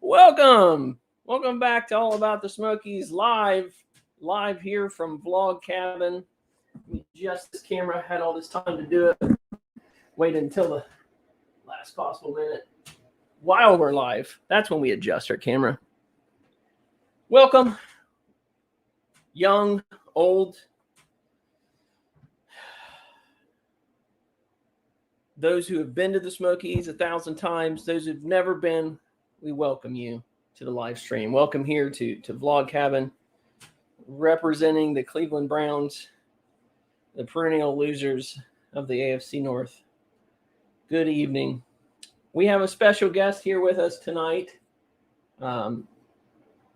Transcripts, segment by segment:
Welcome back to All About the Smokies live here from Vlog Cabin. Just this camera had all this time to do it. Wait until the last possible minute while we're live. That's when we adjust our camera. Welcome, young, old, those who have been to the Smokies 1,000 times, those who've never been, we welcome you to the live stream. Welcome here to Vlog Cabin, representing the Cleveland Browns, the perennial losers of the AFC North. Good evening. We have a special guest here with us tonight.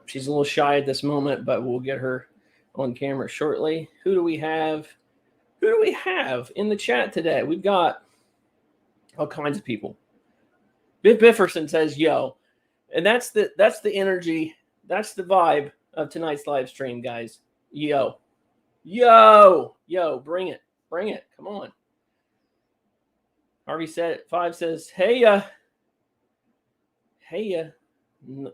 She's a little shy at this moment, but we'll get her on camera shortly. Who do we have? Who do we have in the chat today? We've got all kinds of people. Biff Bifferson says, yo. And that's the energy, that's the vibe of tonight's live stream, guys. Yo, bring it. Come on. Harvey said 5 says, hey,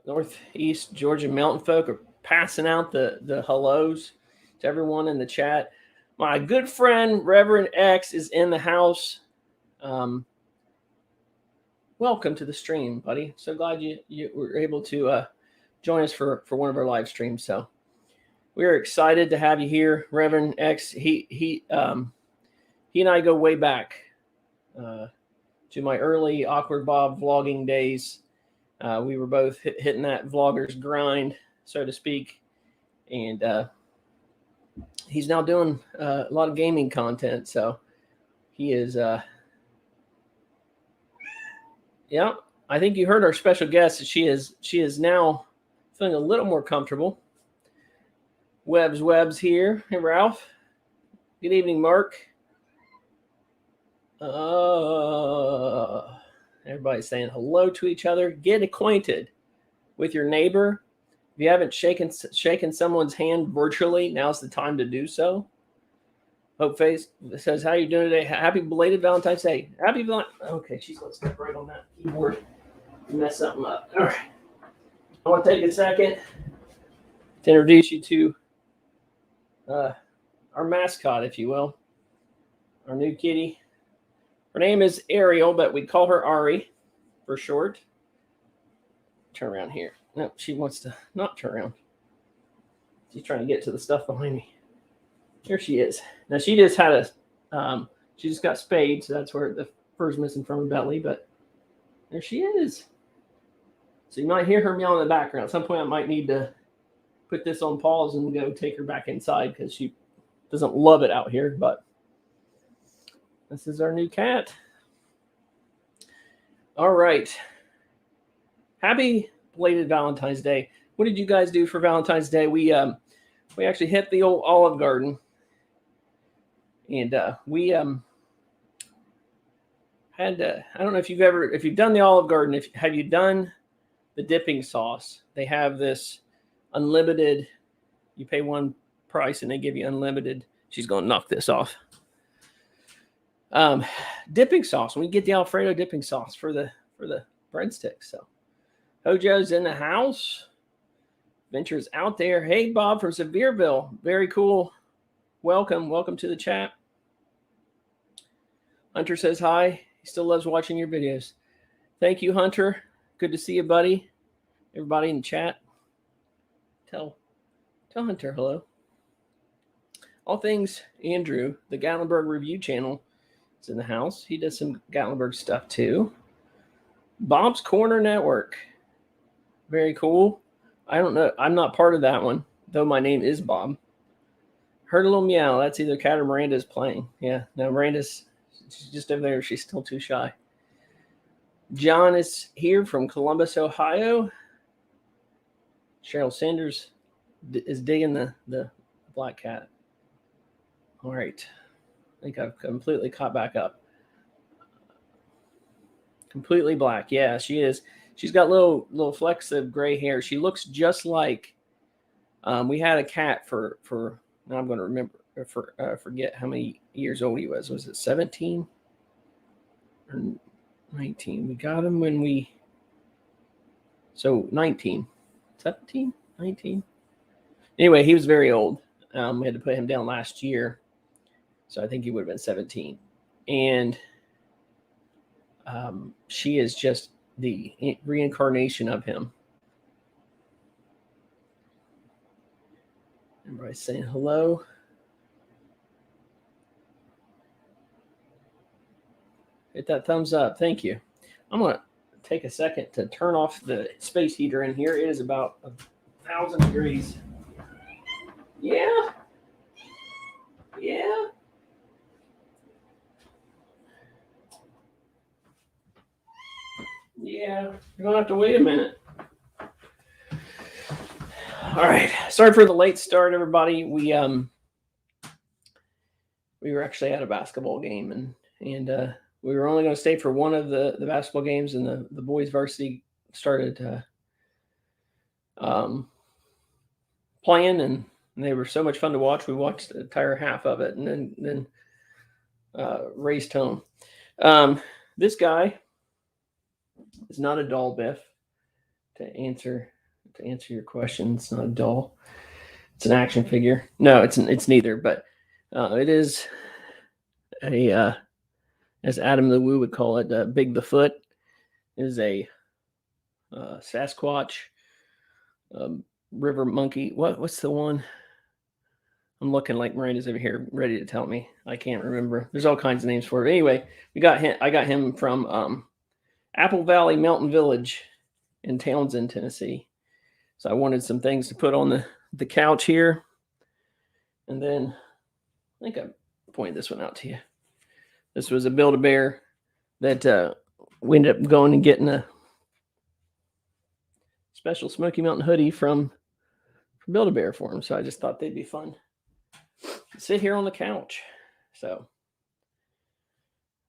Northeast Georgia mountain folk are passing out the hellos to everyone in the chat. My good friend Reverend X is in the house. Welcome to the stream, buddy. So glad you were able to join us for one of our live streams. So we are excited to have you here, Reverend X. He and I go way back to my early Awkward Bob vlogging days. We were both hitting that vlogger's grind, so to speak, and he's now doing a lot of gaming content. So he is. Yeah, I think you heard our special guest. She is now feeling a little more comfortable. Webb's here. Hey, Ralph. Good evening, Mark. Everybody's saying hello to each other. Get acquainted with your neighbor. If you haven't shaken someone's hand virtually, now's the time to do so. Hope Face says, how you doing today? Happy belated Valentine's Day. Happy Valentine's. Okay, she's going to step right on that keyboard and mess something up. All right. I want to take a second to introduce you to our mascot, if you will. Our new kitty. Her name is Ariel, but we call her Ari for short. Turn around here. No, she wants to not turn around. She's trying to get to the stuff behind me. Here she is. Now she just had she just got spayed, so that's where the fur's missing from her belly, but there she is. So you might hear her meow in the background. At some point I might need to put this on pause and go take her back inside because she doesn't love it out here, but this is our new cat. All right. Happy belated Valentine's Day. What did you guys do for Valentine's Day? We actually hit the old Olive Garden, and we had I don't know if you've done the Olive Garden. If have you done the dipping sauce? They have this unlimited. You pay one price and they give you unlimited. She's going to knock this off. Um, Dipping sauce. We get the Alfredo dipping sauce for the breadsticks. So Hojo's in the house. Venture's out there. Hey, Bob from Sevierville. Very cool. Welcome to the chat. Hunter says hi. He still loves watching your videos. Thank you, Hunter. Good to see you, buddy. Everybody in the chat. Tell Hunter hello. All things Andrew, the Gatlinburg Review channel, is in the house. He does some Gatlinburg stuff too. Bob's Corner Network. Very cool. I don't know. I'm not part of that one, though my name is Bob. Heard a little meow. That's either Cat or Miranda's playing. Yeah, no, Miranda's she's just over there. She's still too shy. John is here from Columbus, Ohio. Cheryl Sanders is digging the black cat. All right. I think I've completely caught back up. Completely black. Yeah, she is. She's got little flecks of gray hair. She looks just like we had a cat for now I'm going to remember forget how many years old he was. Was it 17 or 19? We got him when we 19, 17, 19. Anyway, he was very old. We had to put him down last year, so I think he would have been 17. And she is just the reincarnation of him. Everybody's saying hello. Hit that thumbs up. Thank you. I'm going to take a second to turn off the space heater in here. It is about 1,000 degrees. Yeah. Yeah. Yeah. You're going to have to wait a minute. All right. Sorry for the late start, everybody. We were actually at a basketball game, and we were only going to stay for one of the basketball games, and the boys varsity started playing, and they were so much fun to watch. We watched the entire half of it, and then raced home. This guy is not a doll, Biff. To answer your question, it's not a doll. It's an action figure. No, it's neither. But it is a as Adam the Woo would call it, Big the Foot. It is a Sasquatch, river monkey. What's the one? I'm looking like Miranda's over here, ready to tell me. I can't remember. There's all kinds of names for it. But anyway, I got him from Apple Valley Mountain Village in Townsend, Tennessee. So I wanted some things to put on the couch here. And then I think I pointed this one out to you. This was a Build-A-Bear that we ended up going and getting a special Smoky Mountain hoodie from Build-A-Bear for him. So I just thought they'd be fun. Sit here on the couch. So,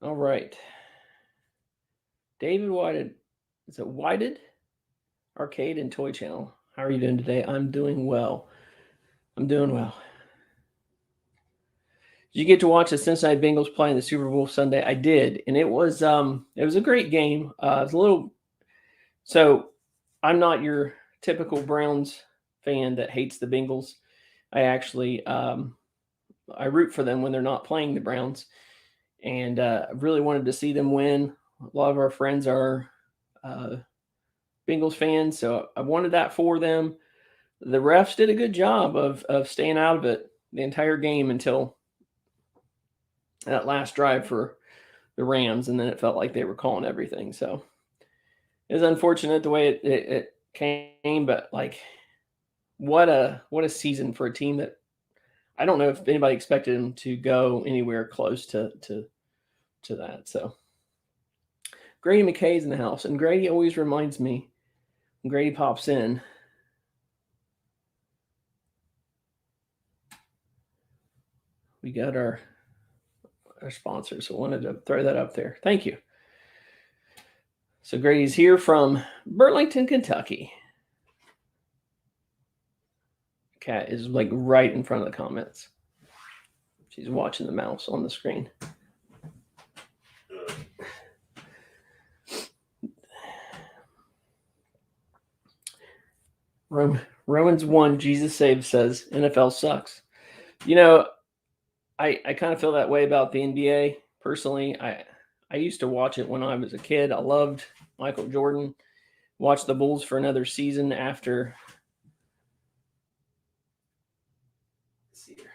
all right. David Whited. Is it Whited? Arcade and Toy Channel. How are you doing today? I'm doing well. Did you get to watch the Cincinnati Bengals play in the Super Bowl Sunday? I did, and it was a great game. It was a little. So, I'm not your typical Browns fan that hates the Bengals. I actually I root for them when they're not playing the Browns, and I really wanted to see them win. A lot of our friends are Bengals fans, so I wanted that for them. The refs did a good job of staying out of it the entire game until that last drive for the Rams, and then it felt like they were calling everything. So it was unfortunate the way it came, but like what a season for a team that I don't know if anybody expected them to go anywhere close to that. So Grady McKay's in the house, and Grady always reminds me when Grady pops in. We got our sponsors, so I wanted to throw that up there. Thank you. So Grady's here from Burlington, Kentucky. Cat is like right in front of the comments. She's watching the mouse on the screen. Romans 1, Jesus Saves says NFL sucks. You know, I kind of feel that way about the NBA personally. I used to watch it when I was a kid. I loved Michael Jordan. Watched the Bulls for another season after. Let's see here.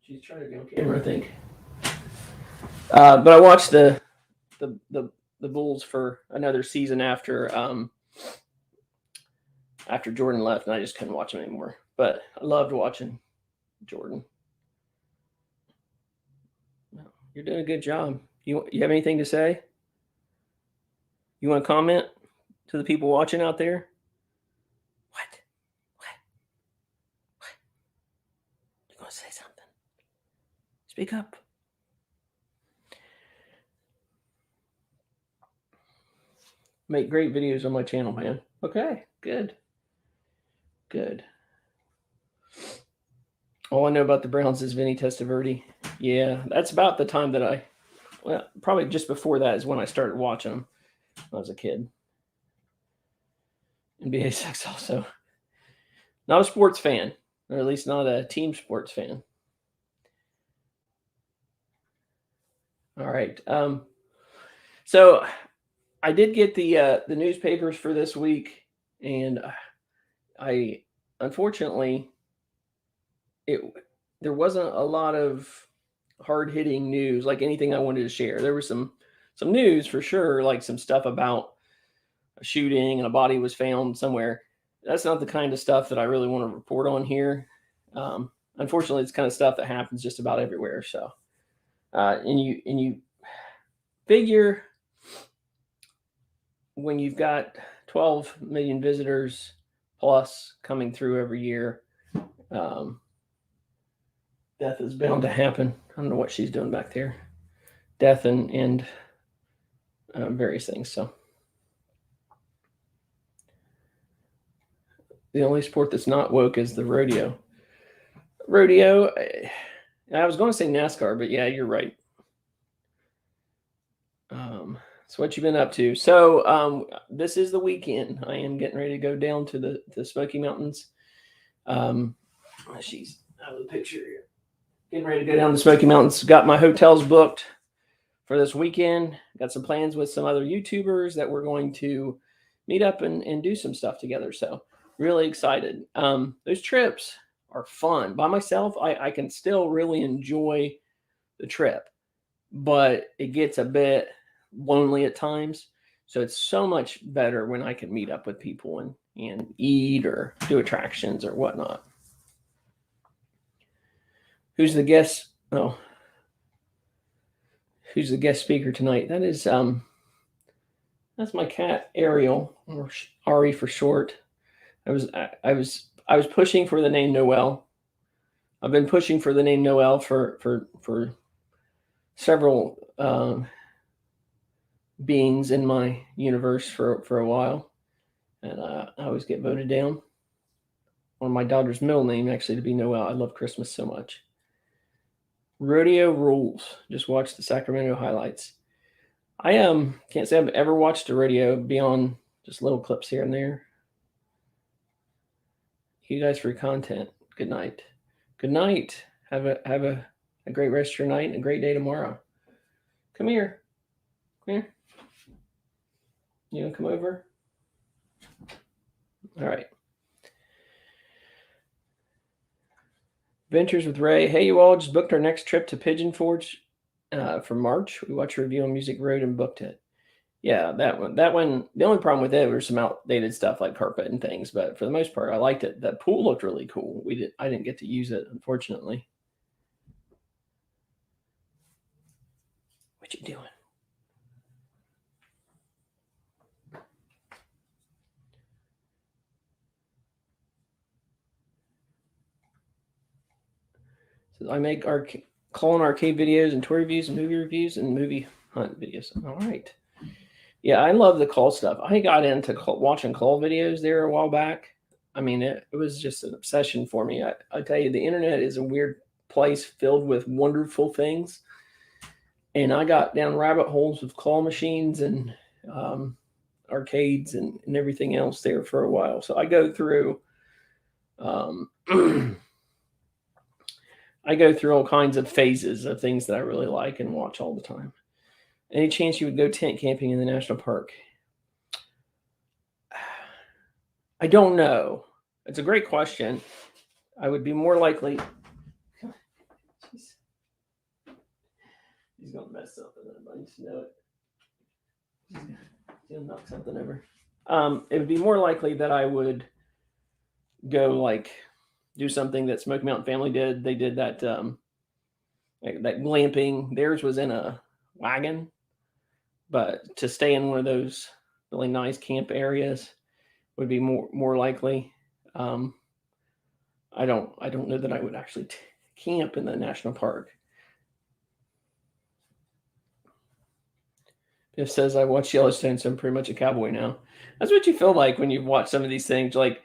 She's trying to be on camera, I think. But I watched the Bulls for another season after Jordan left, and I just couldn't watch them anymore. But I loved watching Jordan. You're doing a good job. You have anything to say? You want to comment to the people watching out there? What? You want to say something? Speak up. Make great videos on my channel, man. Okay, good. All I know about the Browns is Vinny Testaverde. Yeah, that's about the time that probably just before that is when I started watching them when I was a kid. NBA sucks also. Not a sports fan, or at least not a team sports fan. All right. So I did get the newspapers for this week, and I unfortunately there wasn't a lot of hard-hitting news, like anything I wanted to share. There was some news for sure, like some stuff about a shooting and a body was found somewhere. That's not the kind of stuff that I really want to report on here. Unfortunately, it's kind of stuff that happens just about everywhere. So, and you figure when you've got 12 million visitors plus coming through every year, death is bound to happen. I don't know what she's doing back there. Death and various things. So the only sport that's not woke is the rodeo. I was going to say NASCAR, but yeah, you're right. So what you been up to? So this is the weekend. I am getting ready to go down to the Smoky Mountains. She's out of the picture here. Getting ready to go down the Smoky Mountains. Got my hotels booked for this weekend. Got some plans with some other YouTubers that we're going to meet up and do some stuff together. So really excited. Those trips are fun. By myself, I can still really enjoy the trip, but it gets a bit lonely at times. So it's so much better when I can meet up with people and eat or do attractions or whatnot. Who's the guest? Oh, who's the guest speaker tonight? That is that's my cat Ariel, or Ari for short. I was pushing for the name Noel. I've been pushing for the name Noel for several beings in my universe for a while, and I always get voted down. On my daughter's middle name actually to be Noel. I love Christmas so much. Rodeo rules. Just watch the Sacramento highlights. I can't say I've ever watched a rodeo beyond just little clips here and there. You guys for your content. Good night. Good night. Have a great rest of your night and a great day tomorrow. Come here. Come here. You want to come over? All right. Ventures with Ray. Hey, you all just booked our next trip to Pigeon Forge for March. We watched a review on Music Road and booked it. Yeah, that one. The only problem with it was some outdated stuff like carpet and things, but for the most part, I liked it. That pool looked really cool. I didn't get to use it, unfortunately. What you doing? So I make call and arcade videos and tour reviews and movie hunt videos. All right. Yeah, I love the call stuff. I got into watching call videos there a while back. I mean, it was just an obsession for me. I tell you, the internet is a weird place filled with wonderful things. And I got down rabbit holes with claw machines and arcades and everything else there for a while. So I go through I go through all kinds of phases of things that I really like and watch all the time. Any chance you would go tent camping in the national park? I don't know. It's a great question. I would be more likely. He's going to mess something up. I need to know it. He's going to knock something over. It would be more likely that I would go do something that Smoky Mountain Family did. They did that that glamping. Theirs was in a wagon, but to stay in one of those really nice camp areas would be more likely. I don't know that I would actually camp in the national park. Biff says I watch Yellowstone, so I'm pretty much a cowboy now. That's what you feel like when you watch some of these things. Like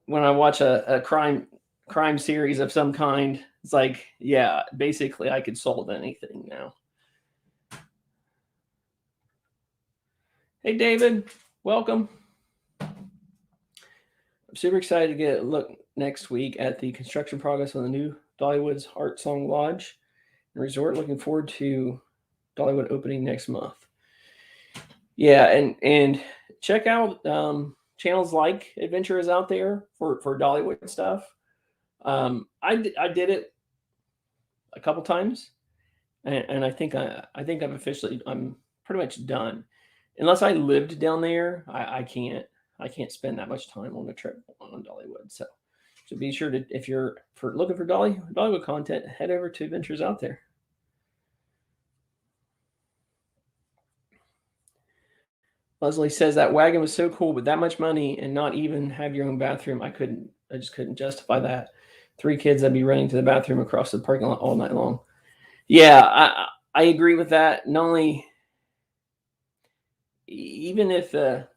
when I watch a crime series of some kind, it's like, yeah, basically I could solve anything now. Hey, David, welcome. I'm super excited to get a look next week at the construction progress on the new Dollywood's Heart Song Lodge and Resort. Looking forward to Dollywood opening next month. Yeah, and check out channels like Adventure is out there for Dollywood stuff. I did it a couple times, and I think I'm pretty much done. Unless I lived down there, I can't spend that much time on a trip on Dollywood. So be sure to, if you're looking for Dollywood content, head over to Adventures Out There. Leslie says that wagon was so cool, but that much money and not even have your own bathroom, I just couldn't justify that. 3 kids, I'd be running to the bathroom across the parking lot all night long. Yeah, I agree with that. Not only, even if the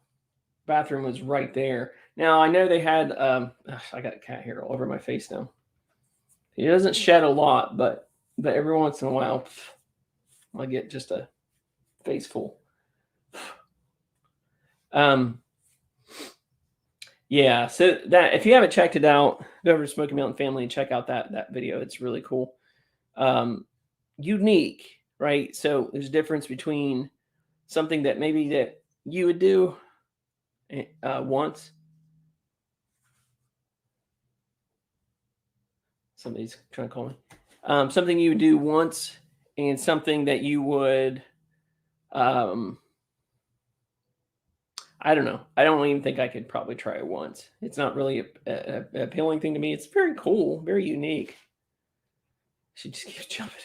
bathroom was right there. Now I know they had. I got a cat hair all over my face now. He doesn't shed a lot, but every once in a while, I get just a face full. Yeah, so that, if you haven't checked it out, go over to Smoky Mountain Family and check out that video. It's really cool. Unique, right? So there's a difference between something that maybe that you would do once. Somebody's trying to call me. Something you would do once and something that you would I don't know. I don't even think I could probably try it once. It's not really a appealing thing to me. It's very cool, very unique. She just keeps jumping.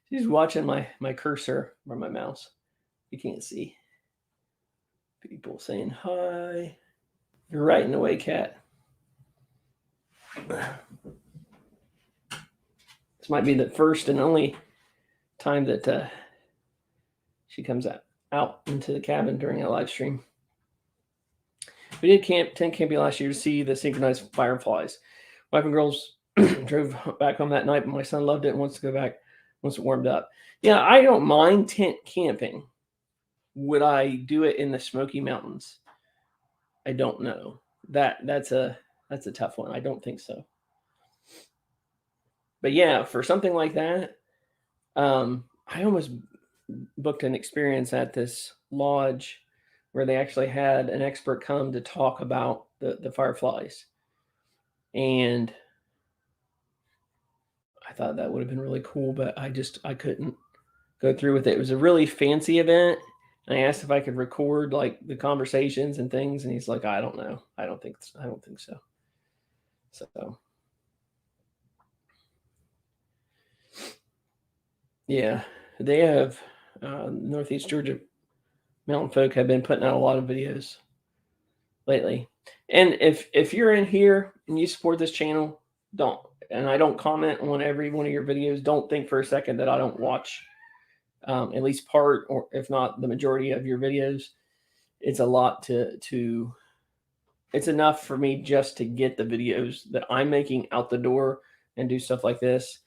She's watching my cursor or my mouse. You can't see. People saying hi. You're right in the way, cat. This might be the first and only time that she comes out into the cabin during a live stream. We did tent camping last year to see the synchronized fireflies. Wife and girls drove back home that night, but my son loved it and wants to go back once it warmed up. Yeah, I don't mind tent camping. Would I do it in the Smoky Mountains? I don't know. That's a tough one. I don't think so. But yeah, for something like that, I almost booked an experience at this lodge where they actually had an expert come to talk about the fireflies. And I thought that would have been really cool, but I couldn't go through with it. It was a really fancy event. And I asked if I could record like the conversations and things, and he's like, I don't know. I don't think so. So yeah. they have Northeast Georgia Mountain Folk have been putting out a lot of videos lately. And if you're in here and you support this channel, and I don't comment on every one of your videos, don't think for a second that I don't watch at least part, or if not the majority of your videos. It's a lot to it's enough for me just to get the videos that I'm making out the door and do stuff like this,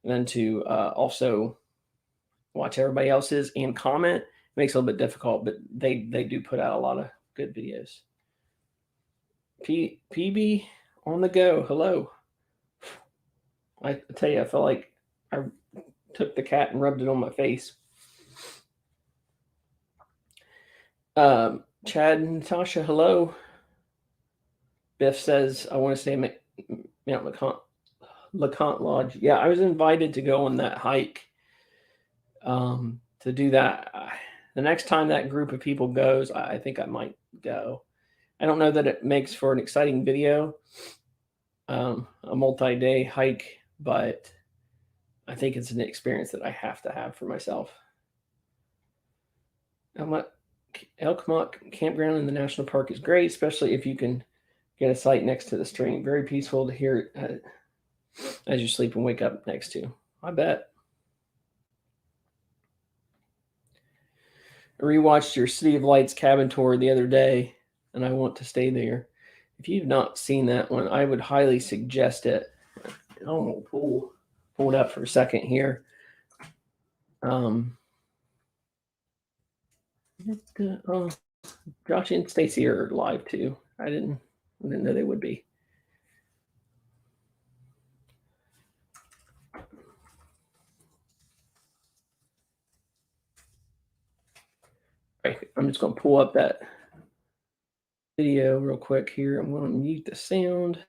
and then to also watch everybody else's and comment. It makes it a little bit difficult, but they do put out a lot of good videos. PB on the go. Hello. I tell you, I felt like I took the cat and rubbed it on my face. Chad and Natasha, hello. Biff says, I want to stay at Mount LeConte Lodge. Yeah, I was invited to go on that hike to do that. The next time that group of people goes, I think I might go. I don't know that it makes for an exciting video, a multi-day hike, but I think it's an experience that I have to have for myself. Elk Mock Campground in the national park is great, especially if you can get a site next to the stream. Very peaceful to hear as you sleep and wake up next to. I bet. I rewatched your City of Lights cabin tour the other day, and I want to stay there. If you've not seen that one, I would highly suggest it. I'm going to pull it up for a second here. Josh and Stacy are live too. I didn't know they would be. Right, I'm just going to pull up that video real quick here. I'm going to mute the sound.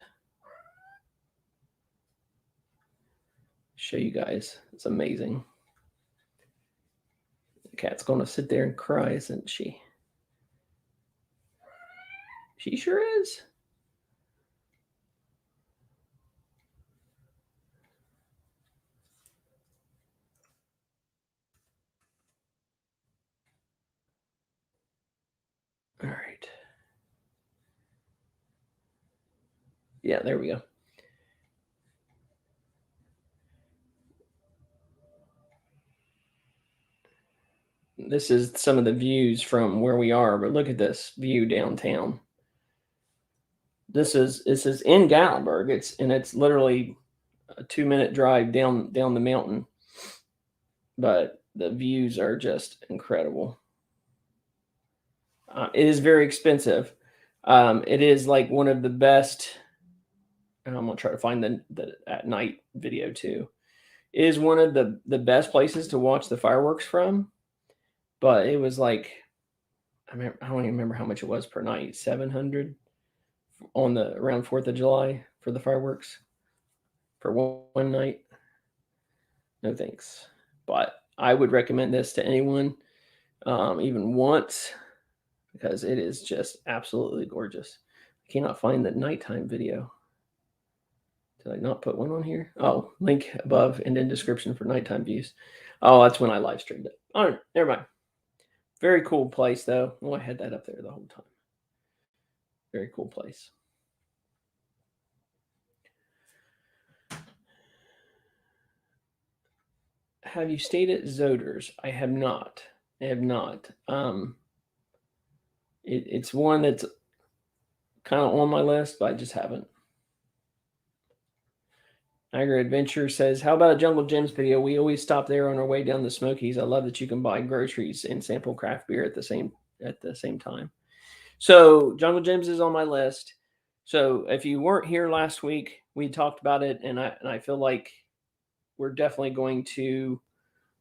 Show you guys. It's amazing. The cat's going to sit there and cry, isn't she? She sure is. All right. Yeah, there we go. This is some of the views from where we are, but look at this view downtown. This is in Gatlinburg. It's literally a 2-minute drive down the mountain, but the views are just incredible. It is very expensive. It is like one of the best, and I'm gonna try to find the at night video too. It is one of the best places to watch the fireworks from, but it was like, I don't even remember how much it was per night. $700 on around 4th of July for the fireworks for one night. No thanks. But I would recommend this to anyone, even once, because it is just absolutely gorgeous. I cannot find the nighttime video. Did I not put one on here? Oh, link above and in description for nighttime views. Oh, that's when I live streamed it. All right, never mind. Very cool place, though. Oh, I had that up there the whole time. Very cool place. Have you stayed at Zoders? I have not. It's one that's kind of on my list, but I just haven't. Niagara Adventure says, how about a Jungle Gems video? We always stop there on our way down the Smokies. I love that you can buy groceries and sample craft beer at the same time. So Jungle Gems is on my list. So if you weren't here last week, we talked about it, and I feel like we're definitely going to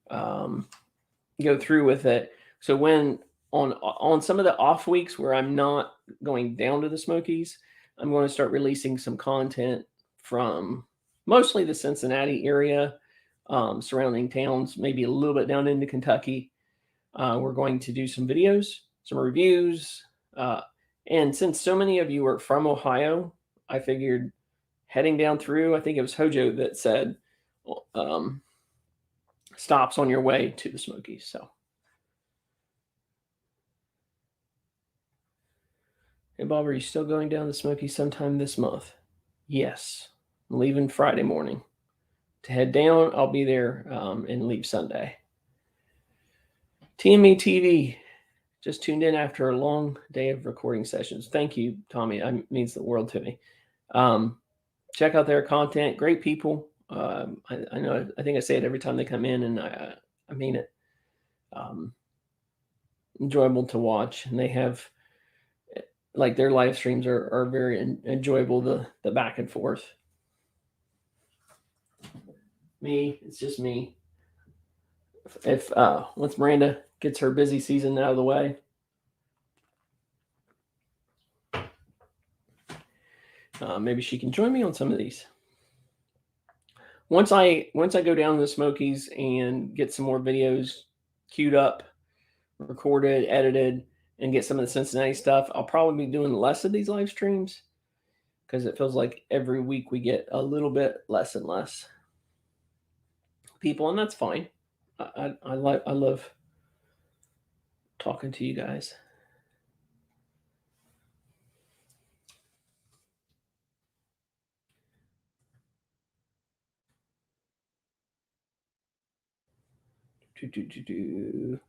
go through with it. So when on some of the off weeks where I'm not going down to the Smokies, I'm going to start releasing some content from mostly the Cincinnati area, surrounding towns, maybe a little bit down into Kentucky. We're going to do some videos, some reviews. And since so many of you are from Ohio, I figured heading down through, I think it was Hojo that said, stops on your way to the Smokies. So, hey Bob, are you still going down the Smokies sometime this month? Yes, I'm leaving Friday morning to head down. I'll be there and leave Sunday. TME TV just tuned in after a long day of recording sessions. Thank you, Tommy. It means the world to me. Check out their content. Great people. I know. I think I say it every time they come in, and I mean it. Enjoyable to watch, and they have like their live streams are very enjoyable. The back and forth. Me, it's just me. If once Miranda gets her busy season out of the way, maybe she can join me on some of these. Once I go down to the Smokies and get some more videos queued up, recorded, edited, and get some of the Cincinnati stuff, I'll probably be doing less of these live streams because it feels like every week we get a little bit less and less people, and that's fine. I love talking to you guys. Have you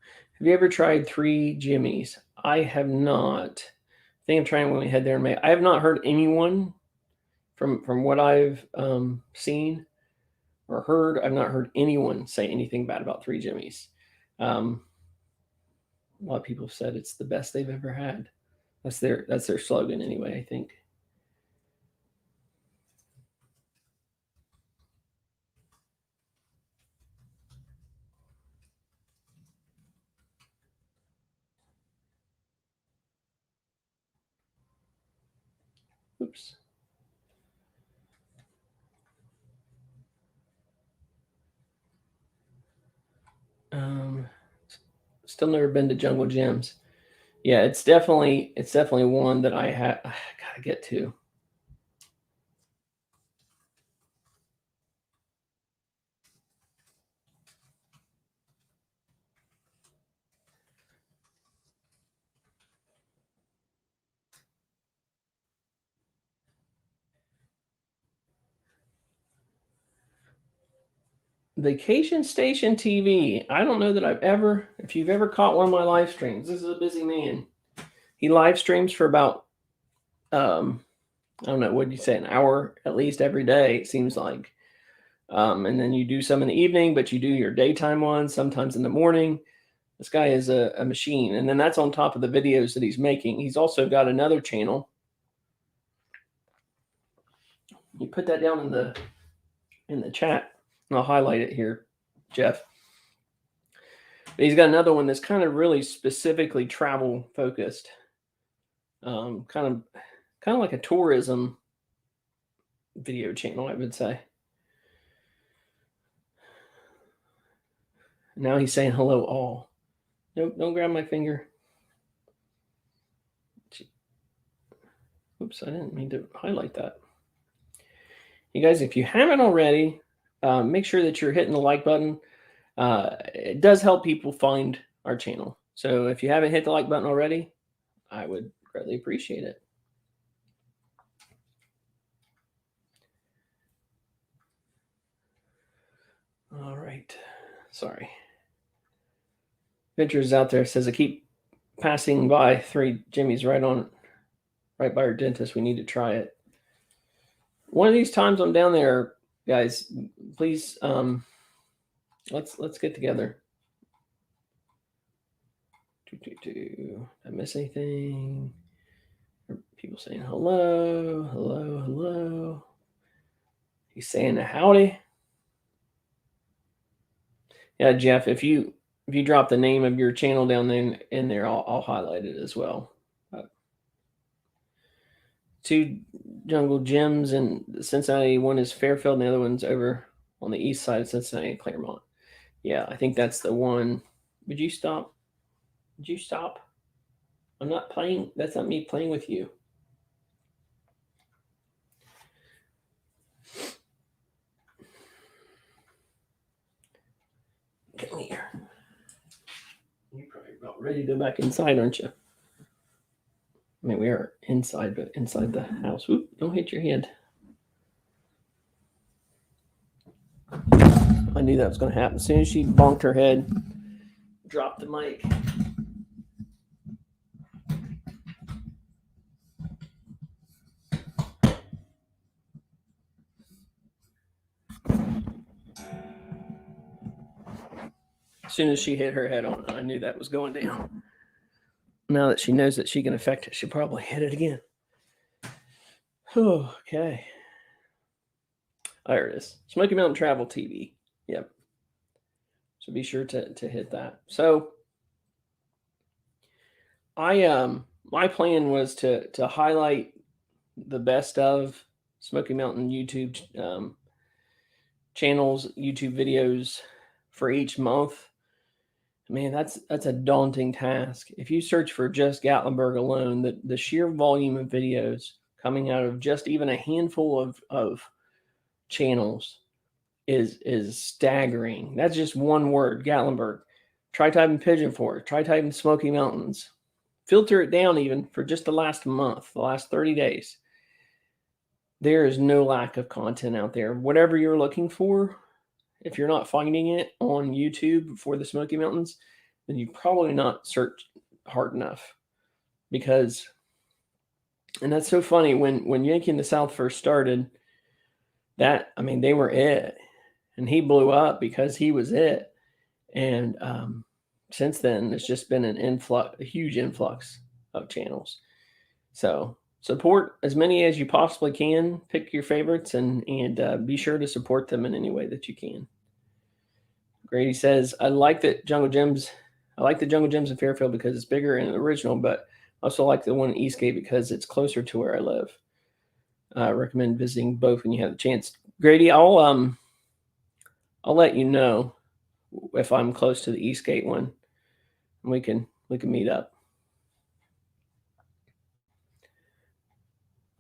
ever tried 3 Jimmys? I have not. I think I'm trying when we head there in May. I have not heard anyone from what I've seen or heard. I've not heard anyone say anything bad about 3 Jimmys. A lot of people have said it's the best they've ever had. That's their slogan anyway, I think. Oops. Still never been to Jungle Gyms. Yeah, it's definitely one that I gotta get to. Vacation Station TV. I don't know that if you've ever caught one of my live streams, this is a busy man. He live streams for about, I don't know, what do you say, an hour at least every day, it seems like. And then you do some in the evening, but you do your daytime ones sometimes in the morning. This guy is a machine. And then that's on top of the videos that he's making. He's also got another channel. You put that down in the chat, and I'll highlight it here, Jeff. But he's got another one that's kind of really specifically travel focused, kind of like a tourism video channel, I would say. Now he's saying hello all. Nope, don't grab my finger. Oops, I didn't mean to highlight that. You guys, if you haven't already, make sure that you're hitting the like button. It does help people find our channel. So if you haven't hit the like button already, I would greatly appreciate it. All right. Sorry. Ventures out there says I keep passing by 3 Jimmys right by our dentist. We need to try it. One of these times I'm down there, guys, please let's get together. Did I miss anything? Are people saying hello? He's saying a howdy. Yeah, Jeff, if you drop the name of your channel down in there, I'll highlight it as well. 2 Jungle Gyms in Cincinnati. One is Fairfield, and the other one's over on the east side of Cincinnati, Claremont. Yeah, I think that's the one. Would you stop? Would you stop? I'm not playing. That's not me playing with you. ready to go back inside, aren't you? I mean, we are inside, but inside the house. Oop, don't hit your head. I knew that was going to happen. As soon as she bonked her head, dropped the mic. As soon as she hit her head on it, I knew that was going down. Now that she knows that she can affect it, she'll probably hit it again. Okay. There it is. Smoky Mountain Travel TV. Yep. So be sure to hit that. So my plan was to highlight the best of Smoky Mountain YouTube channels, YouTube videos for each month. Man, that's a daunting task. If you search for just Gatlinburg alone, the sheer volume of videos coming out of just even a handful of channels is staggering. That's just one word, Gatlinburg. Try typing Pigeon Forge. Try typing Smoky Mountains. Filter it down even for just the last month, the last 30 days. There is no lack of content out there. Whatever you're looking for, if you're not finding it on YouTube for the Smoky Mountains, then you probably not searched hard enough. Because, and that's so funny, when Yankee in the South first started, they were it. And he blew up because he was it. And since then, it's just been a huge influx of channels. So support as many as you possibly can. Pick your favorites and be sure to support them in any way that you can. Grady says, I like the Jungle Gyms in Fairfield because it's bigger and original, but I also like the one in Eastgate because it's closer to where I live. I recommend visiting both when you have the chance. Grady, I'll let you know if I'm close to the Eastgate one, and we can meet up.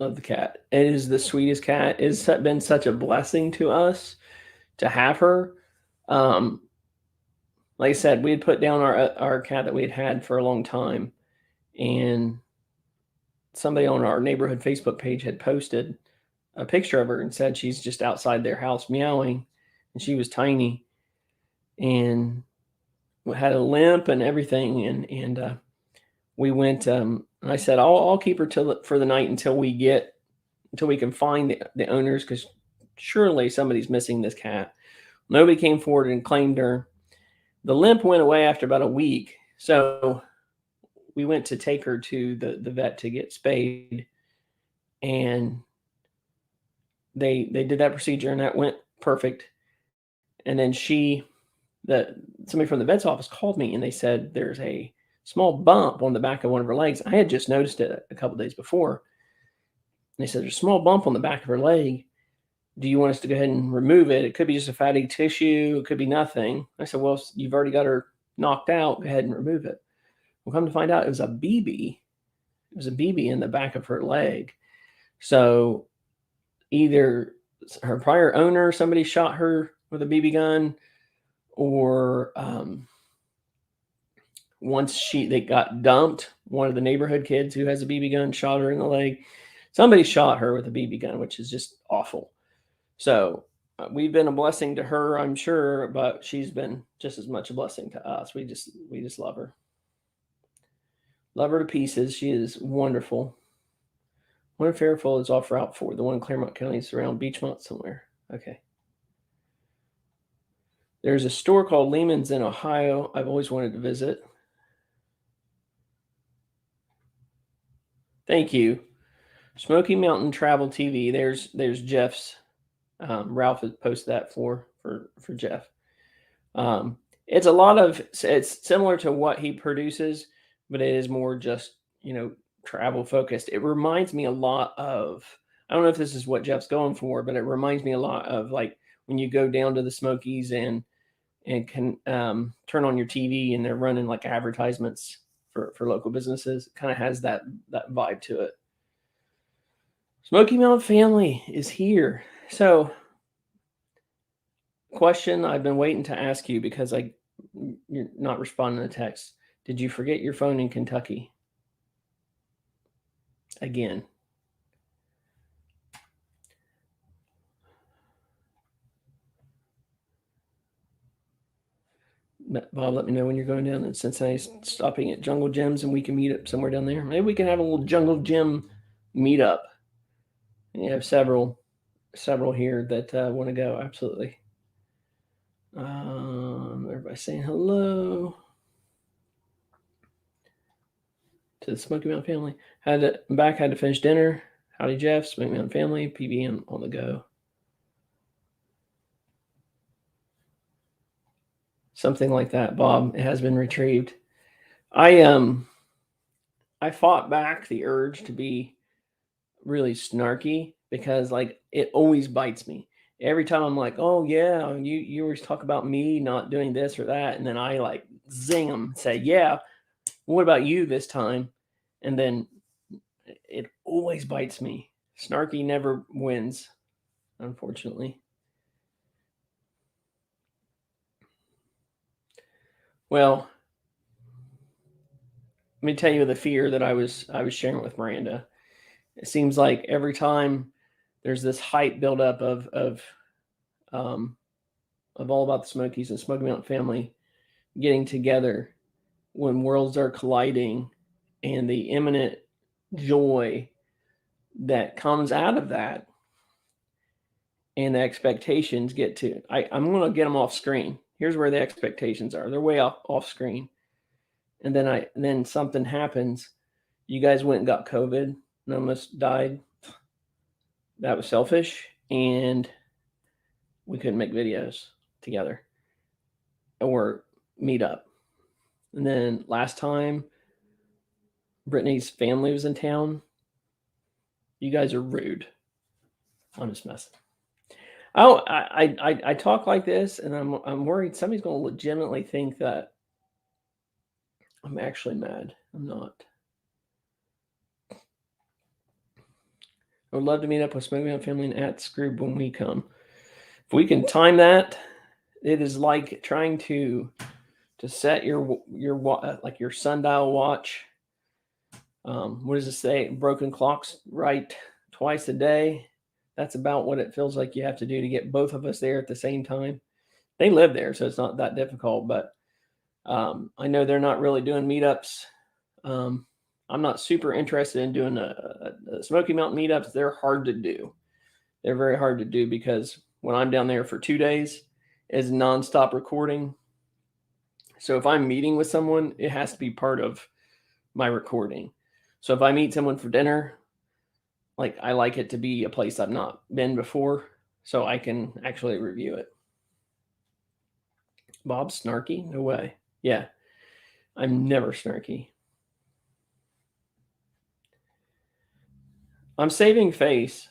Love the cat. It is the sweetest cat. It's been such a blessing to us to have her. Like I said, we had put down our cat that we had for a long time, and somebody on our neighborhood Facebook page had posted a picture of her and said she's just outside their house meowing, and she was tiny and had a limp and everything. And we went. I said I'll keep her for the night until we can find the owners, because surely somebody's missing this cat. Nobody came forward and claimed her. The limp went away after about a week, so we went to take her to the vet to get spayed, and they did that procedure, and that went perfect. And then somebody from the vet's office called me, and they said there's a small bump on the back of one of her legs. I had just noticed it a couple days before. And they said there's a small bump on the back of her leg. Do you want us to go ahead and remove it? It could be just a fatty tissue. It could be nothing. I said, well, you've already got her knocked out. Go ahead and remove it. Well, come to find out, it was a BB. It was a BB in the back of her leg. So either her prior owner, somebody shot her with a BB gun, or once they got dumped, one of the neighborhood kids who has a BB gun shot her in the leg. Somebody shot her with a BB gun, which is just awful. So we've been a blessing to her, I'm sure, but she's been just as much a blessing to us. We just love her. Love her to pieces. She is wonderful. One in Fairfield is off Route 4. The one in Claremont County is around Beachmont somewhere. Okay. There's a store called Lehman's in Ohio I've always wanted to visit. Thank you. Smoky Mountain Travel TV. There's Jeff's. Ralph has posted that for Jeff. It's similar to what he produces, but it is more just, travel focused. It reminds me a lot of, I don't know if this is what Jeff's going for, but it reminds me a lot of like when you go down to the Smokies and can turn on your TV and they're running like advertisements for local businesses. It kind of has that vibe to it. Smoky Mountain family is here. So, question I've been waiting to ask you because you're not responding to text. Did you forget your phone in Kentucky? Again. Bob, let me know when you're going down to Cincinnati, stopping at Jungle Gyms, and we can meet up somewhere down there. Maybe we can have a little Jungle Gym meetup. And you have several here that want to go. Absolutely. Everybody saying hello to the Smoky Mountain family. Had to finish dinner. Howdy, Jeff. Smoky Mountain family. PBM on the go. Something like that, Bob. It has been retrieved. I fought back the urge to be really snarky because like it always bites me. Every time I'm like, oh yeah, you always talk about me not doing this or that, and then I like zing them, say, yeah, what about you this time? And then it always bites me. Snarky never wins, unfortunately. Well, let me tell you the fear that I was sharing with Miranda. It seems like every time there's this hype buildup of All About the Smokies and Smoky Mountain family getting together when worlds are colliding and the imminent joy that comes out of that and the expectations get to. I'm going to get them off screen. Here's where the expectations are. They're way off screen. And then something happens. You guys went and got COVID and almost died. That was selfish. And we couldn't make videos together or meet up. And then last time Brittany's family was in town, you guys are rude. I'm just messing. Oh, I talk like this, and I'm worried somebody's going to legitimately think that I'm actually mad. I'm not. I would love to meet up with Smoky Mountain family and Ats group when we come. If we can time that, it is like trying to set your like your sundial watch. What does it say? Broken clocks right twice a day. That's about what it feels like you have to do to get both of us there at the same time. They live there, so it's not that difficult, but I know they're not really doing meetups. I'm not super interested in doing a Smoky Mountain meetups. They're hard to do. They're very hard to do because when I'm down there for 2 days, it's nonstop recording. So if I'm meeting with someone, it has to be part of my recording. So if I meet someone for dinner, like I like it to be a place I've not been before, so I can actually review it. Bob snarky? No way. Yeah, I'm never snarky. I'm saving face.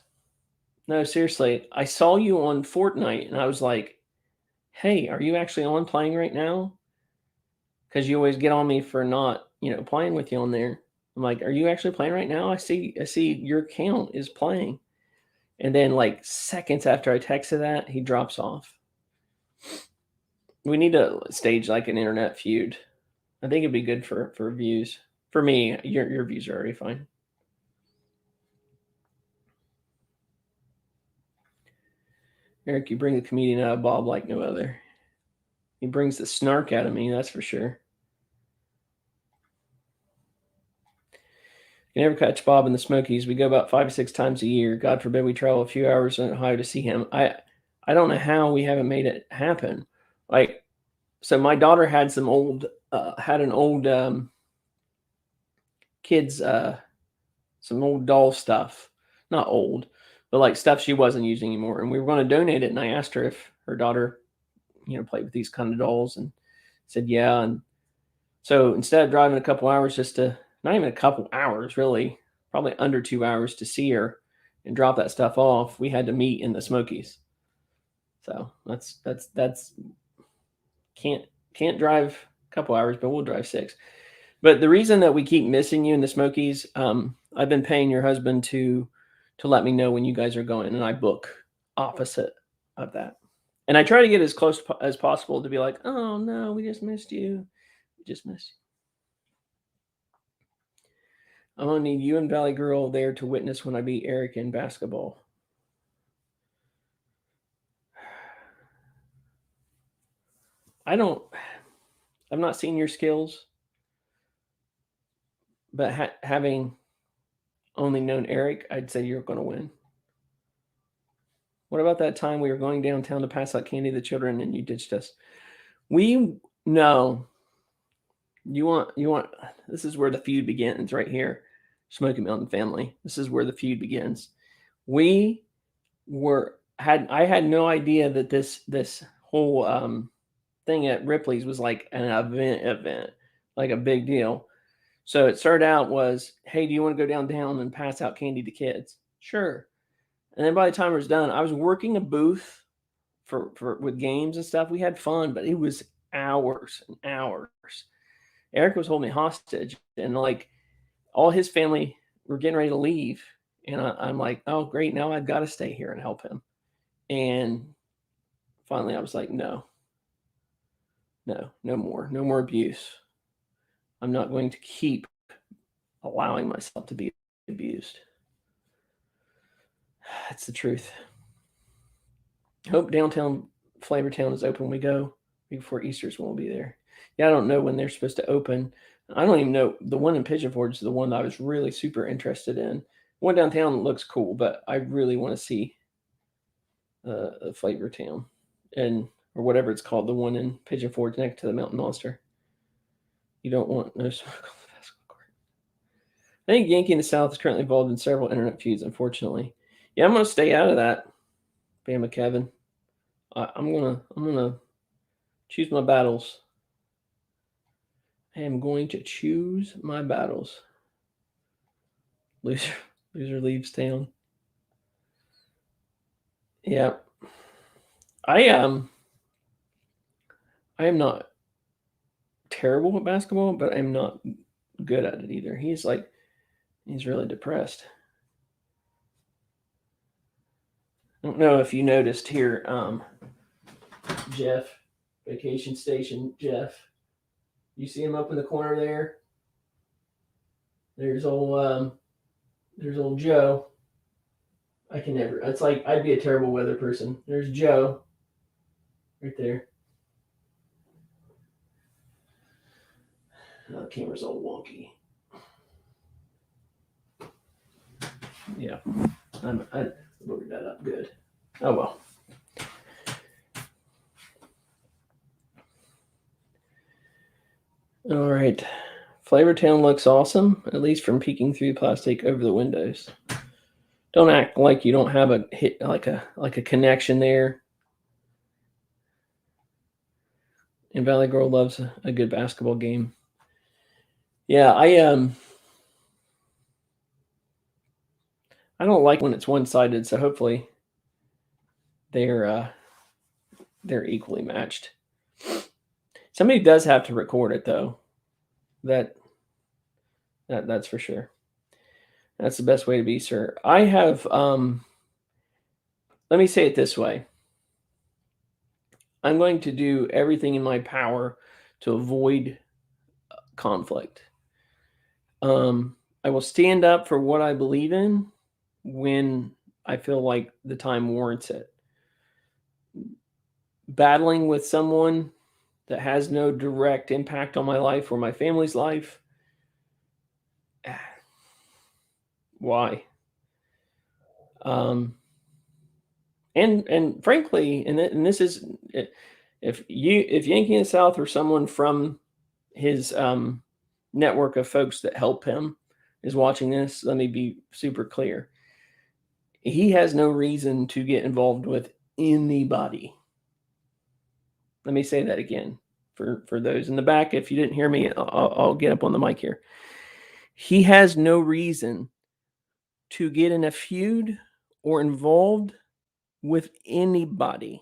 No, seriously, I saw you on Fortnite and I was like, hey, are you actually on playing right now? Because you always get on me for not, playing with you on there. I'm like, are you actually playing right now? I see your account is playing. And then like seconds after I texted that, he drops off. We need to stage like an internet feud. I think it'd be good for views. For me, your views are already fine. Eric, you bring the comedian out of Bob like no other. He brings the snark out of me, that's for sure. You never catch Bob in the Smokies. We go about 5 to 6 times a year. God forbid we travel a few hours in Ohio to see him. I don't know how we haven't made it happen. Like, so my daughter had some old, kids, some old doll stuff. Not old, but like stuff she wasn't using anymore. And we were going to donate it. And I asked her if her daughter, played with these kind of dolls, and said, yeah. And so instead of driving a couple hours not even a couple hours, really, probably under 2 hours to see her and drop that stuff off, we had to meet in the Smokies. So that's can't drive a couple hours, but we'll drive 6. But the reason that we keep missing you in the Smokies, I've been paying your husband to let me know when you guys are going, and I book opposite of that. And I try to get as close as possible to be like, oh no, we just missed you. We just missed you. I'm gonna need you and Valley Girl there to witness when I beat Eric in basketball. I've not seen your skills, but having only known Eric, I'd say you're going to win. What about that time we were going downtown to pass out candy to the children and you ditched us? We know you want. This is where the feud begins, right here. Smoky Mountain family. This is where the feud begins. I had no idea that this whole thing at Ripley's was like an event, like a big deal. So it started out was, hey, do you want to go downtown and pass out candy to kids? Sure. And then by the time it was done, I was working a booth for with games and stuff. We had fun, but it was hours and hours. Eric was holding me hostage, and like all his family were getting ready to leave, and I'm like, oh great, now I've got to stay here and help him. And finally, I was like, no more abuse. I'm not going to keep allowing myself to be abused. That's the truth. Hope downtown Flavortown is open. We go before Easter's won't be there. Yeah, I don't know when they're supposed to open. I don't even know. The one in Pigeon Forge is the one that I was really super interested in. One downtown looks cool, but I really want to see Flavortown and or whatever it's called, the one in Pigeon Forge next to the Mountain Monster. You don't want no smoke on the basketball court. I think Yankee in the South is currently involved in several internet feuds, unfortunately. Yeah, I'm gonna stay out of that. Bama Kevin. I'm gonna choose my battles. I am going to choose my battles. Loser leaves town. Yeah. I am not terrible at basketball, but I'm not good at it either. He's really depressed. I don't know if you noticed here, Jeff, Vacation Station Jeff. You see him up in the corner there? There's old Joe. I can never. It's like I'd be a terrible weather person. There's Joe, right there. The camera's all wonky. Yeah, I loaded that up good. Oh well. All right. Flavortown looks awesome, at least from peeking through the plastic over the windows. Don't act like you don't have a hit like a connection there. And Valley Girl loves a good basketball game. Yeah, I don't like when it's one-sided, so hopefully they're equally matched. Somebody does have to record it though. That's for sure. That's the best way to be, sir. I have let me say it this way. I'm going to do everything in my power to avoid conflict. I will stand up for what I believe in when I feel like the time warrants it. Battling with someone that has no direct impact on my life or my family's life, why? And frankly, and this is if Yankee in the South or someone from his network of folks that help him is watching this, let me be super clear. He has no reason to get involved with anybody. Let me say that again for those in the back. If you didn't hear me, I'll get up on the mic here. He has no reason to get in a feud or involved with anybody.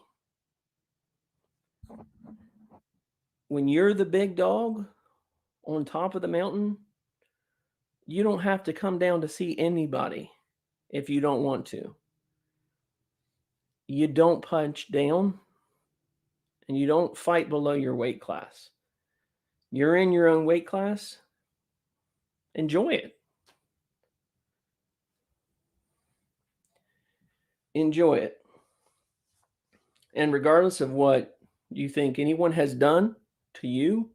When you're the big dog on top of the mountain, you don't have to come down to see anybody if you don't want to. You don't punch down and you don't fight below your weight class. You're in your own weight class. Enjoy it. enjoy it. And regardless of what you think anyone has done to you,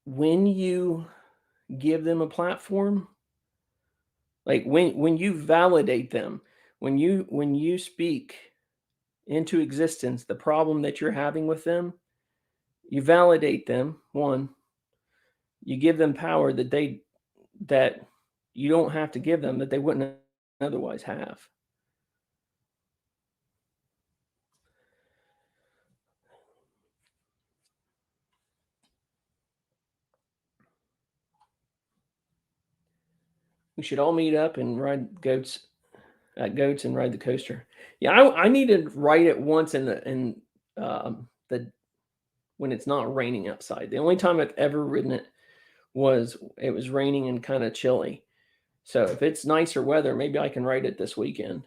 when you give them a platform, like when you validate them, when you speak into existence the problem that you're having with them, you validate them. One, you give them power that you don't have to give them, that they wouldn't otherwise have. We should all meet up and ride goats and ride the coaster. Yeah, I need to ride it once in the when it's not raining outside. The only time I've ever ridden it was raining and kind of chilly. So if it's nicer weather, maybe I can ride it this weekend.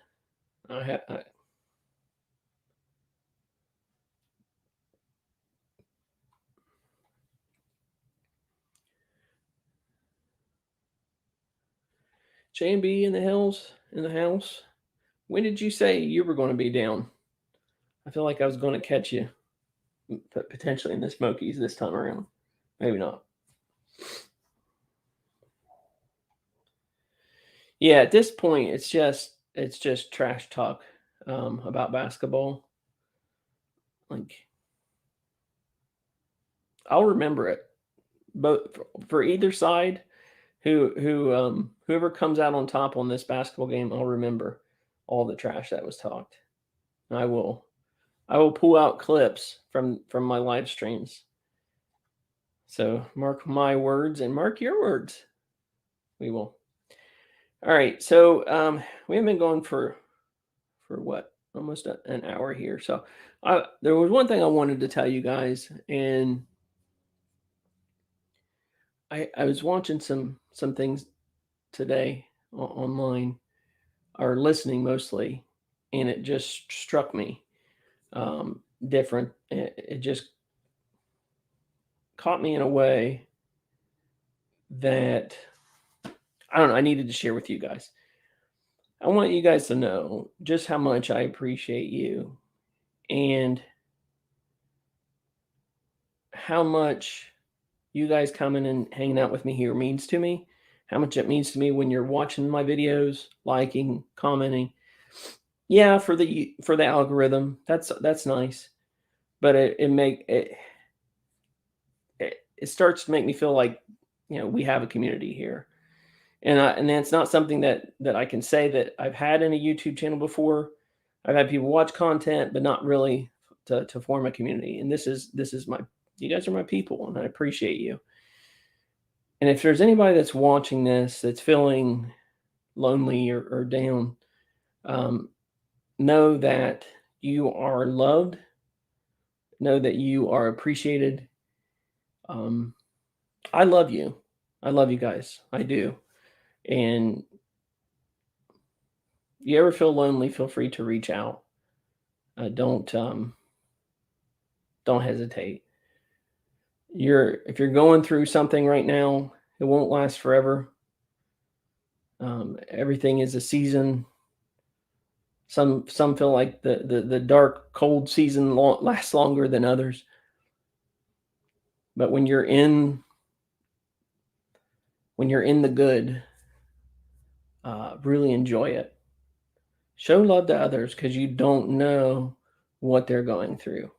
J&B in the hills, in the house. When did you say you were going to be down? I feel like I was going to catch you potentially in the Smokies this time around. Maybe not. Yeah, at this point, it's just trash talk about basketball. Like, I'll remember it, both for either side. Whoever comes out on top on this basketball game, I'll remember all the trash that was talked. I will pull out clips from my live streams. So mark my words and mark your words. We will. All right. So we haven't been going for what, almost an hour here. So there was one thing I wanted to tell you guys, and I was watching some things today online, or listening mostly, and it just struck me different. It just caught me in a way that I don't know, I needed to share with you guys. I want you guys to know just how much I appreciate you and how much you guys coming and hanging out with me here means to me. How much it means to me when you're watching my videos, liking, commenting. Yeah, for the algorithm, that's nice, but it starts to make me feel like, we have a community here, and that's not something that I can say that I've had in a YouTube channel before. I've had people watch content, but not really to form a community. And this is you guys are my people, and I appreciate you. And if there's anybody that's watching this that's feeling lonely or down, know that you are loved. Know that you are appreciated. I love you. I love you guys. I do. And you ever feel lonely, feel free to reach out. Don't hesitate. If you're going through something right now, it won't last forever. Everything is a season. Some feel like the dark, cold season lasts longer than others. But when you're in the good, really enjoy it. Show love to others, because you don't know what they're going through.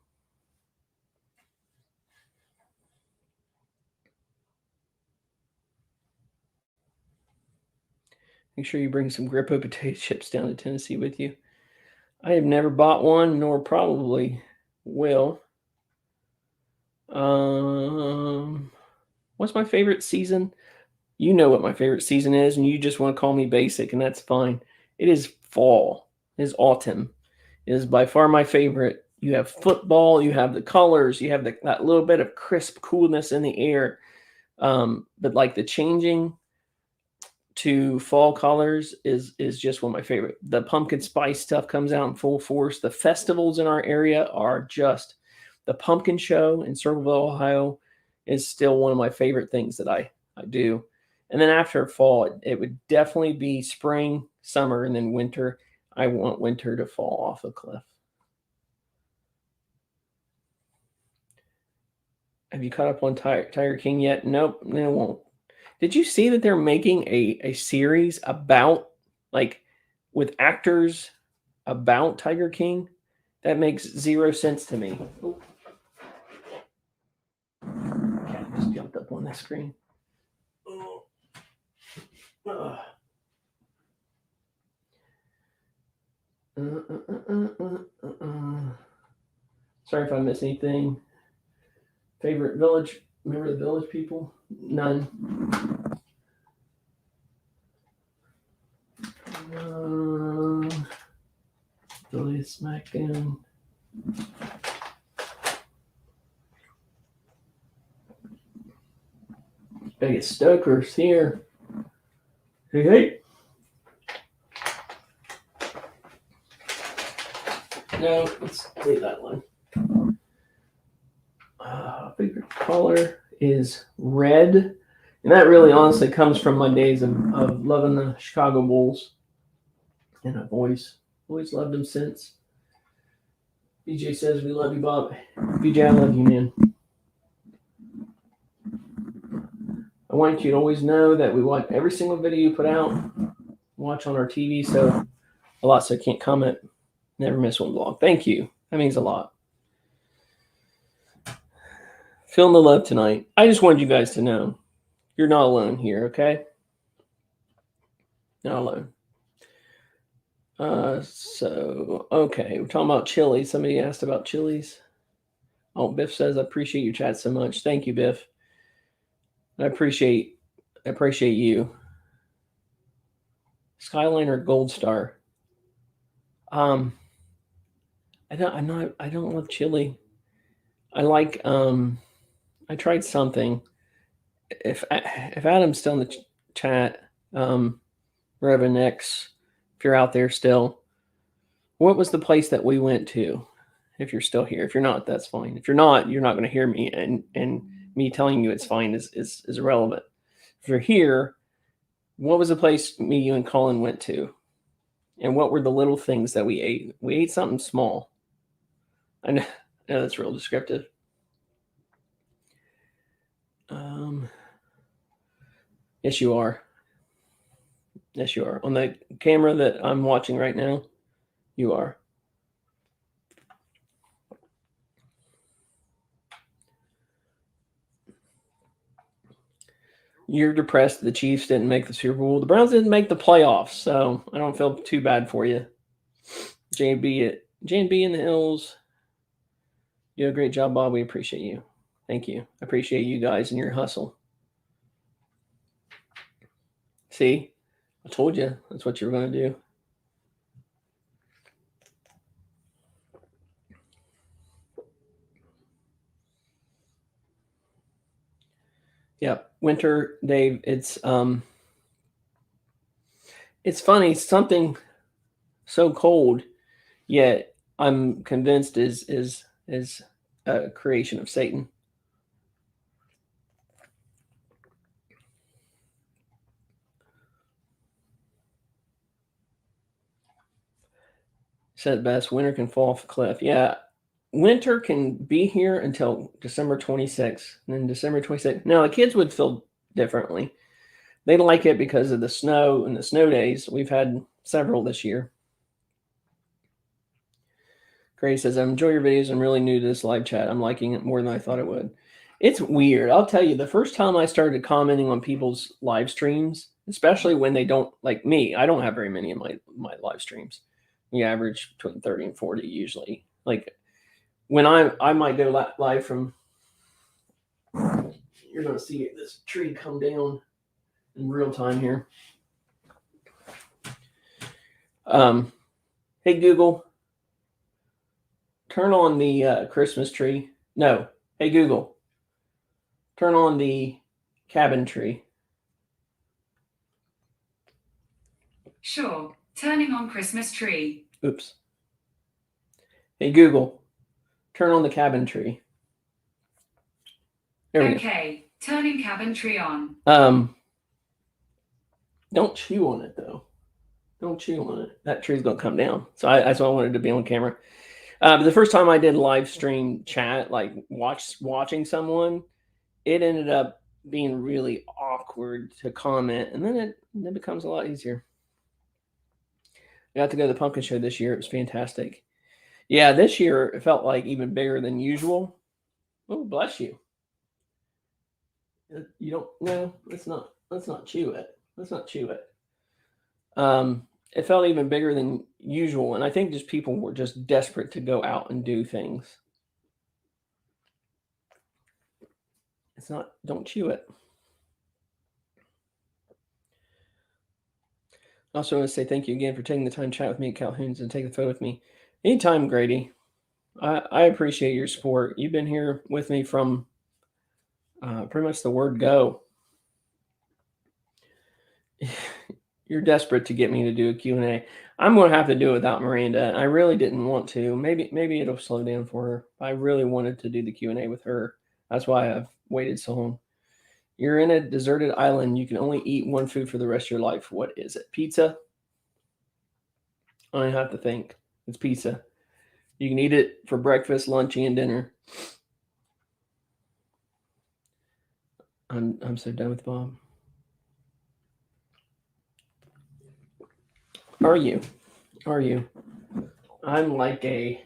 Make sure you bring some Grippo potato chips down to Tennessee with you. I have never bought one, nor probably will. What's my favorite season? You know what my favorite season is, and you just want to call me basic, and that's fine. It is fall. It is autumn. It is by far my favorite. You have football, you have the colors, you have that little bit of crisp coolness in the air. But like the changing to fall colors is just one of my favorite. The pumpkin spice stuff comes out in full force. The festivals in our area are just, the pumpkin show in Circleville, Ohio is still one of my favorite things that I do. And then after fall, it would definitely be spring, summer, and then winter. I want winter to fall off a cliff. Have you caught up on Tiger King yet? Nope, no, it won't. Did you see that they're making a series about, like, with actors about Tiger King? That makes zero sense to me. Oh. Cat just jumped up on the screen. Oh. Sorry if I miss anything. Favorite village? Remember the village people? None. Philly SmackDown. Vegas Stoker's here. Hey, hey. No, let's leave that one. Favorite color is red. And that really honestly comes from my days of loving the Chicago Bulls. And I've always loved them since. BJ says, we love you, Bob. BJ, I love you, man. I want you to always know that we watch every single video you put out, watch on our TV, so a lot, so I can't comment. Never miss one vlog. Thank you. That means a lot. Feeling the love tonight. I just wanted you guys to know you're not alone here, okay? Not alone. Okay, we're talking about Chili's. Somebody asked about Chili's. Oh, Biff says, I appreciate your chat so much. Thank you, Biff. I appreciate you. Skyliner Gold Star. I don't love chili. I like I tried something. If Adam's still in the chat, Reverend X, if you're out there still, what was the place that we went to? If you're still here, if you're not, that's fine. If you're not going to hear me, and me telling you it's fine is irrelevant. If you're here, what was the place me, you, and Colin went to? And what were the little things that we ate? We ate something small. I know that's real descriptive. Yes, you are. Yes, you are. On the camera that I'm watching right now, you are. You're depressed the Chiefs didn't make the Super Bowl. The Browns didn't make the playoffs, so I don't feel too bad for you. J&B in the Hills. You do a great job, Bob. We appreciate you. Thank you. I appreciate you guys and your hustle. See? I told you that's what you were going to do. Yeah, winter, Dave. It's funny. Something so cold, yet I'm convinced is a creation of Satan. Said best, winter can fall off a cliff. Yeah, winter can be here until December 26th. And then December 26th. Now, the kids would feel differently. They like it because of the snow and the snow days. We've had several this year. Grace says, I enjoy your videos. I'm really new to this live chat. I'm liking it more than I thought it would. It's weird. I'll tell you, the first time I started commenting on people's live streams, especially when they don't, like me, I don't have very many of my live streams. We average between 30 and 40 usually. Like when I might go live from, you're going to see this tree come down in real time here. Hey, Google, turn on the Christmas tree. No. Hey, Google, turn on the cabin tree. Sure. Turning on Christmas tree. Oops. Hey, Google, turn on the cabin tree. There we go. Turning cabin tree on. Don't chew on it though. Don't chew on it. That tree's gonna come down. So that's why I wanted to be on camera. But the first time I did live stream chat, like watching someone, it ended up being really awkward to comment, and then it becomes a lot easier. I got to go to the pumpkin show this year. It was fantastic. Yeah, this year it felt like even bigger than usual. Oh, bless you. You don't no, let's not chew it. Let's not chew it. It felt even bigger than usual, and I think just people were just desperate to go out and do things. It's not, don't chew it. Also, I want to say thank you again for taking the time to chat with me at Calhoun's and take a photo with me. Anytime, Grady. I appreciate your support. You've been here with me from pretty much the word go. You're desperate to get me to do a Q&A. I'm going to have to do it without Miranda. I really didn't want to. Maybe it'll slow down for her. I really wanted to do the Q&A with her. That's why I've waited so long. You're in a deserted island. You can only eat one food for the rest of your life. What is it? Pizza? I have to think. It's pizza. You can eat it for breakfast, lunch, and dinner. I'm so done with Bob. Are you? I'm like a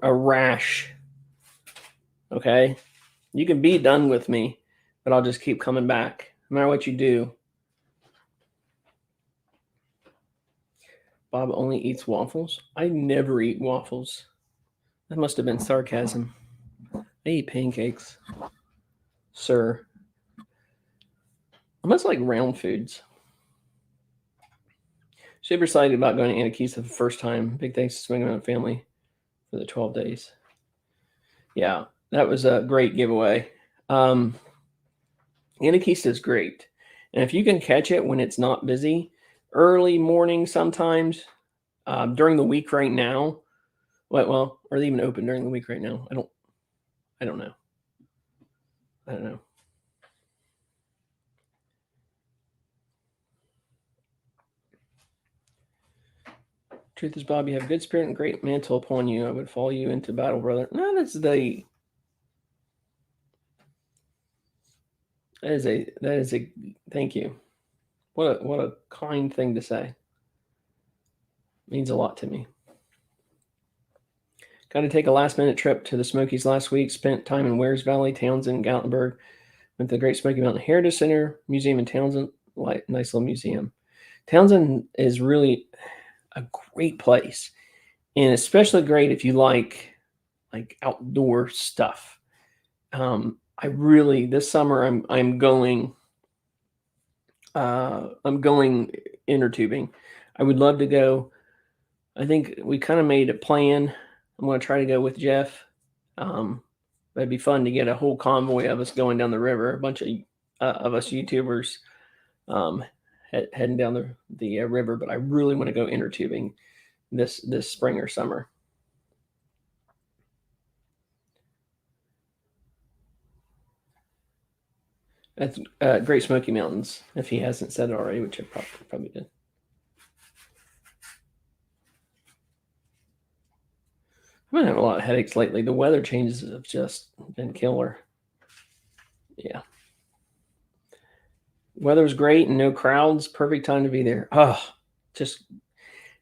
rash. Okay? You can be done with me, but I'll just keep coming back no matter what you do. Bob only eats waffles. I never eat waffles. That must have been sarcasm. I eat pancakes, sir. I must like round foods. Super excited about going to Anakeesa for the first time. Big thanks to Swing Around Family for the 12 days. Yeah, that was a great giveaway. Anakeesa is great. And if you can catch it when it's not busy, early morning sometimes, during the week right now, well, are they even open during the week right now? I don't know. Truth is, Bob, you have good spirit and great mantle upon you. I would follow you into battle, brother. No, that is a thank you. What a kind thing to say. Means a lot to me. Got to take a last minute trip to the Smokies last week. Spent time in Wares Valley, Townsend, Gatlinburg. Went to the Great Smoky Mountain Heritage Center Museum in Townsend. Nice little museum. Townsend is really a great place, and especially great if you like outdoor stuff. I really this summer I'm going inner tubing. I would love to go. I think we kind of made a plan. I'm going to try to go with Jeff. It'd be fun to get a whole convoy of us going down the river. A bunch of us YouTubers heading down the river. But I really want to go inner tubing this spring or summer. That's Great Smoky Mountains, if he hasn't said it already, which I probably did. I've been having a lot of headaches lately. The weather changes have just been killer. Yeah. Weather's great and no crowds. Perfect time to be there. Oh, just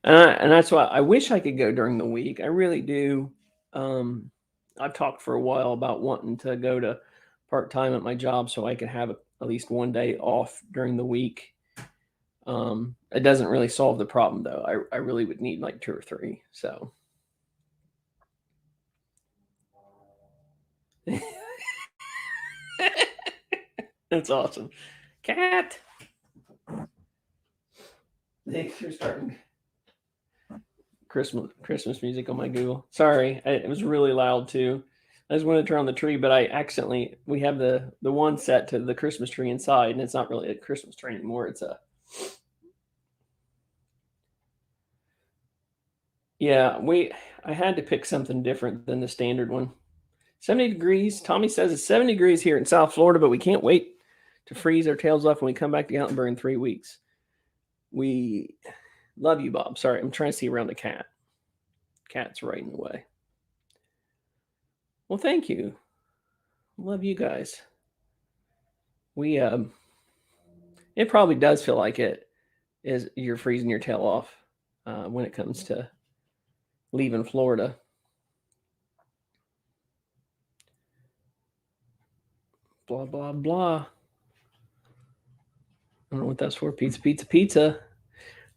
and that's why I wish I could go during the week. I really do. I've talked for a while about wanting to go to part time at my job so I can have at least one day off during the week. It doesn't really solve the problem though. I really would need like 2 or 3. So that's awesome. Cat. Thanks for starting Christmas music on my Google. Sorry, it was really loud too. I just wanted to turn on the tree, but we have the one set to the Christmas tree inside, and it's not really a Christmas tree anymore. It's a I had to pick something different than the standard one. 70 degrees. Tommy says it's 70 degrees here in South Florida, but we can't wait to freeze our tails off when we come back to Gatlinburg in 3 weeks. We love you, Bob. Sorry, I'm trying to see around the cat. Cat's right in the way. Well, thank you. Love you guys. We it probably does feel like it is you're freezing your tail off when it comes to leaving Florida. Blah blah blah. I don't know what that's for. Pizza, pizza, pizza.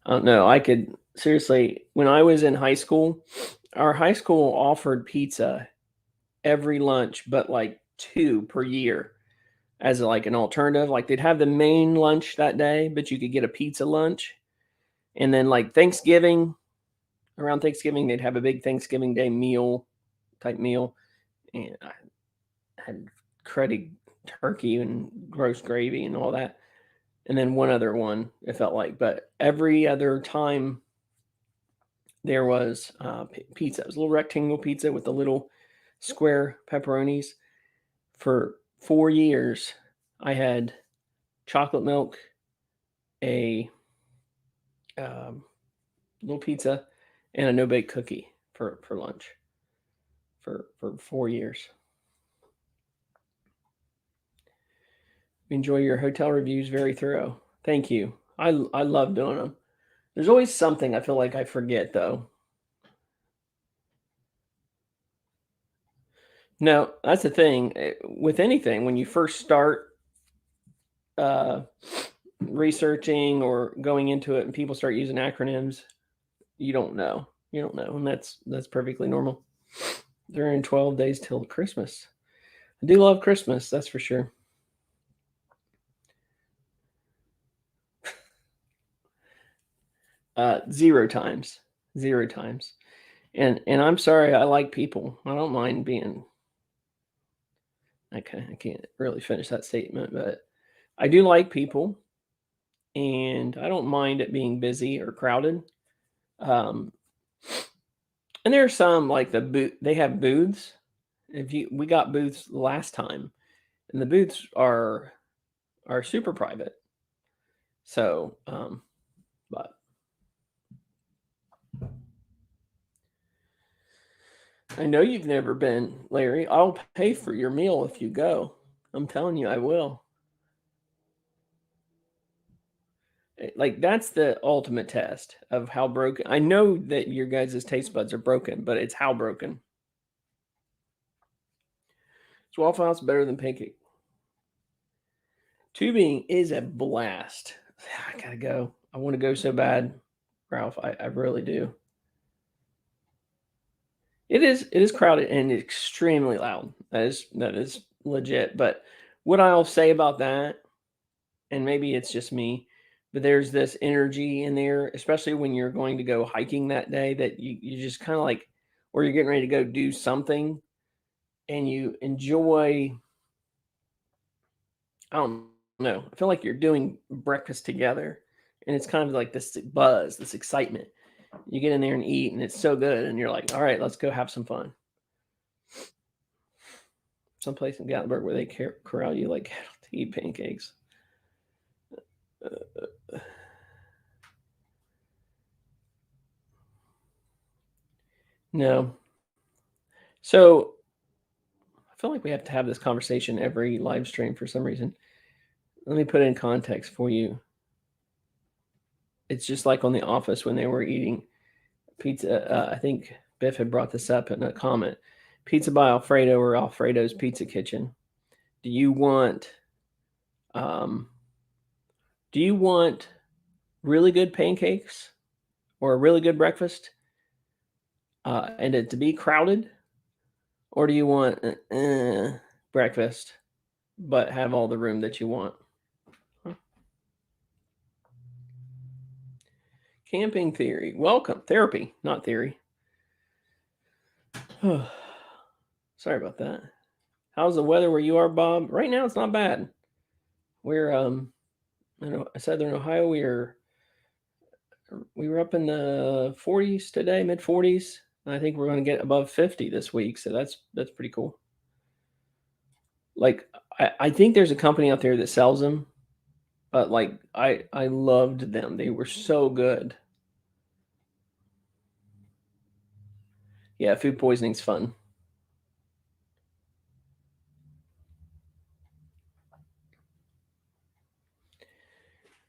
I don't know. I could seriously, when I was in high school, our high school offered pizza every lunch, but like 2 per year as like an alternative. Like they'd have the main lunch that day, but you could get a pizza lunch. And then like Thanksgiving, around Thanksgiving, they'd have a big Thanksgiving Day meal type meal. And I had cruddy turkey and roast gravy and all that. And then one other one, it felt like. But every other time there was pizza. It was a little rectangle pizza with the little square pepperonis. For 4 years, I had chocolate milk, a little pizza, and a no-bake cookie for lunch for 4 years. We enjoy your hotel reviews, very thorough. Thank you. I love doing them. There's always something I feel like I forget, though. No, that's the thing. With anything, when you first start researching or going into it and people start using acronyms, you don't know. You don't know. And that's perfectly normal. There are 12 days till Christmas. I do love Christmas, that's for sure. Zero times. And I'm sorry, I like people. I don't mind being. Okay, I can't really finish that statement, but I do like people, and I don't mind it being busy or crowded. Um, and there are some like they have booths. We got booths last time, and the booths are super private. So, but I know you've never been, Larry. I'll pay for your meal if you go. I'm telling you, I will. Like that's the ultimate test of how broken. I know that your guys' taste buds are broken, but it's how broken. Is Waffle House better than Pancake? Tubing is a blast. I gotta go. I want to go so bad, Ralph. I really do. It is crowded and extremely loud. That is legit. But what I'll say about that, and maybe it's just me, but there's this energy in there, especially when you're going to go hiking that day, that you just kind of like, or you're getting ready to go do something and you enjoy. I don't know. I feel like you're doing breakfast together and it's kind of like this buzz, this excitement. You get in there and eat and it's so good and you're like, all right, let's go have some fun. Someplace in Gatlinburg where they corral you like cattle to eat pancakes. No. So I feel like we have to have this conversation every live stream for some reason. Let me put it in context for you. It's just like on The Office when they were eating pizza. I think Biff had brought this up in a comment. Pizza by Alfredo or Alfredo's Pizza Kitchen. Do you want really good pancakes or a really good breakfast and it to be crowded? Or do you want breakfast but have all the room that you want? Huh. Camping theory. Welcome. Therapy, not theory. Sorry about that. How's the weather where you are, Bob? Right now it's not bad. We're in Southern Ohio. We were up in the 40s today, mid 40s. I think we're going to get above 50 this week, so that's pretty cool. Like I think there's a company out there that sells them, but like I loved them. They were so good. Yeah, food poisoning's fun.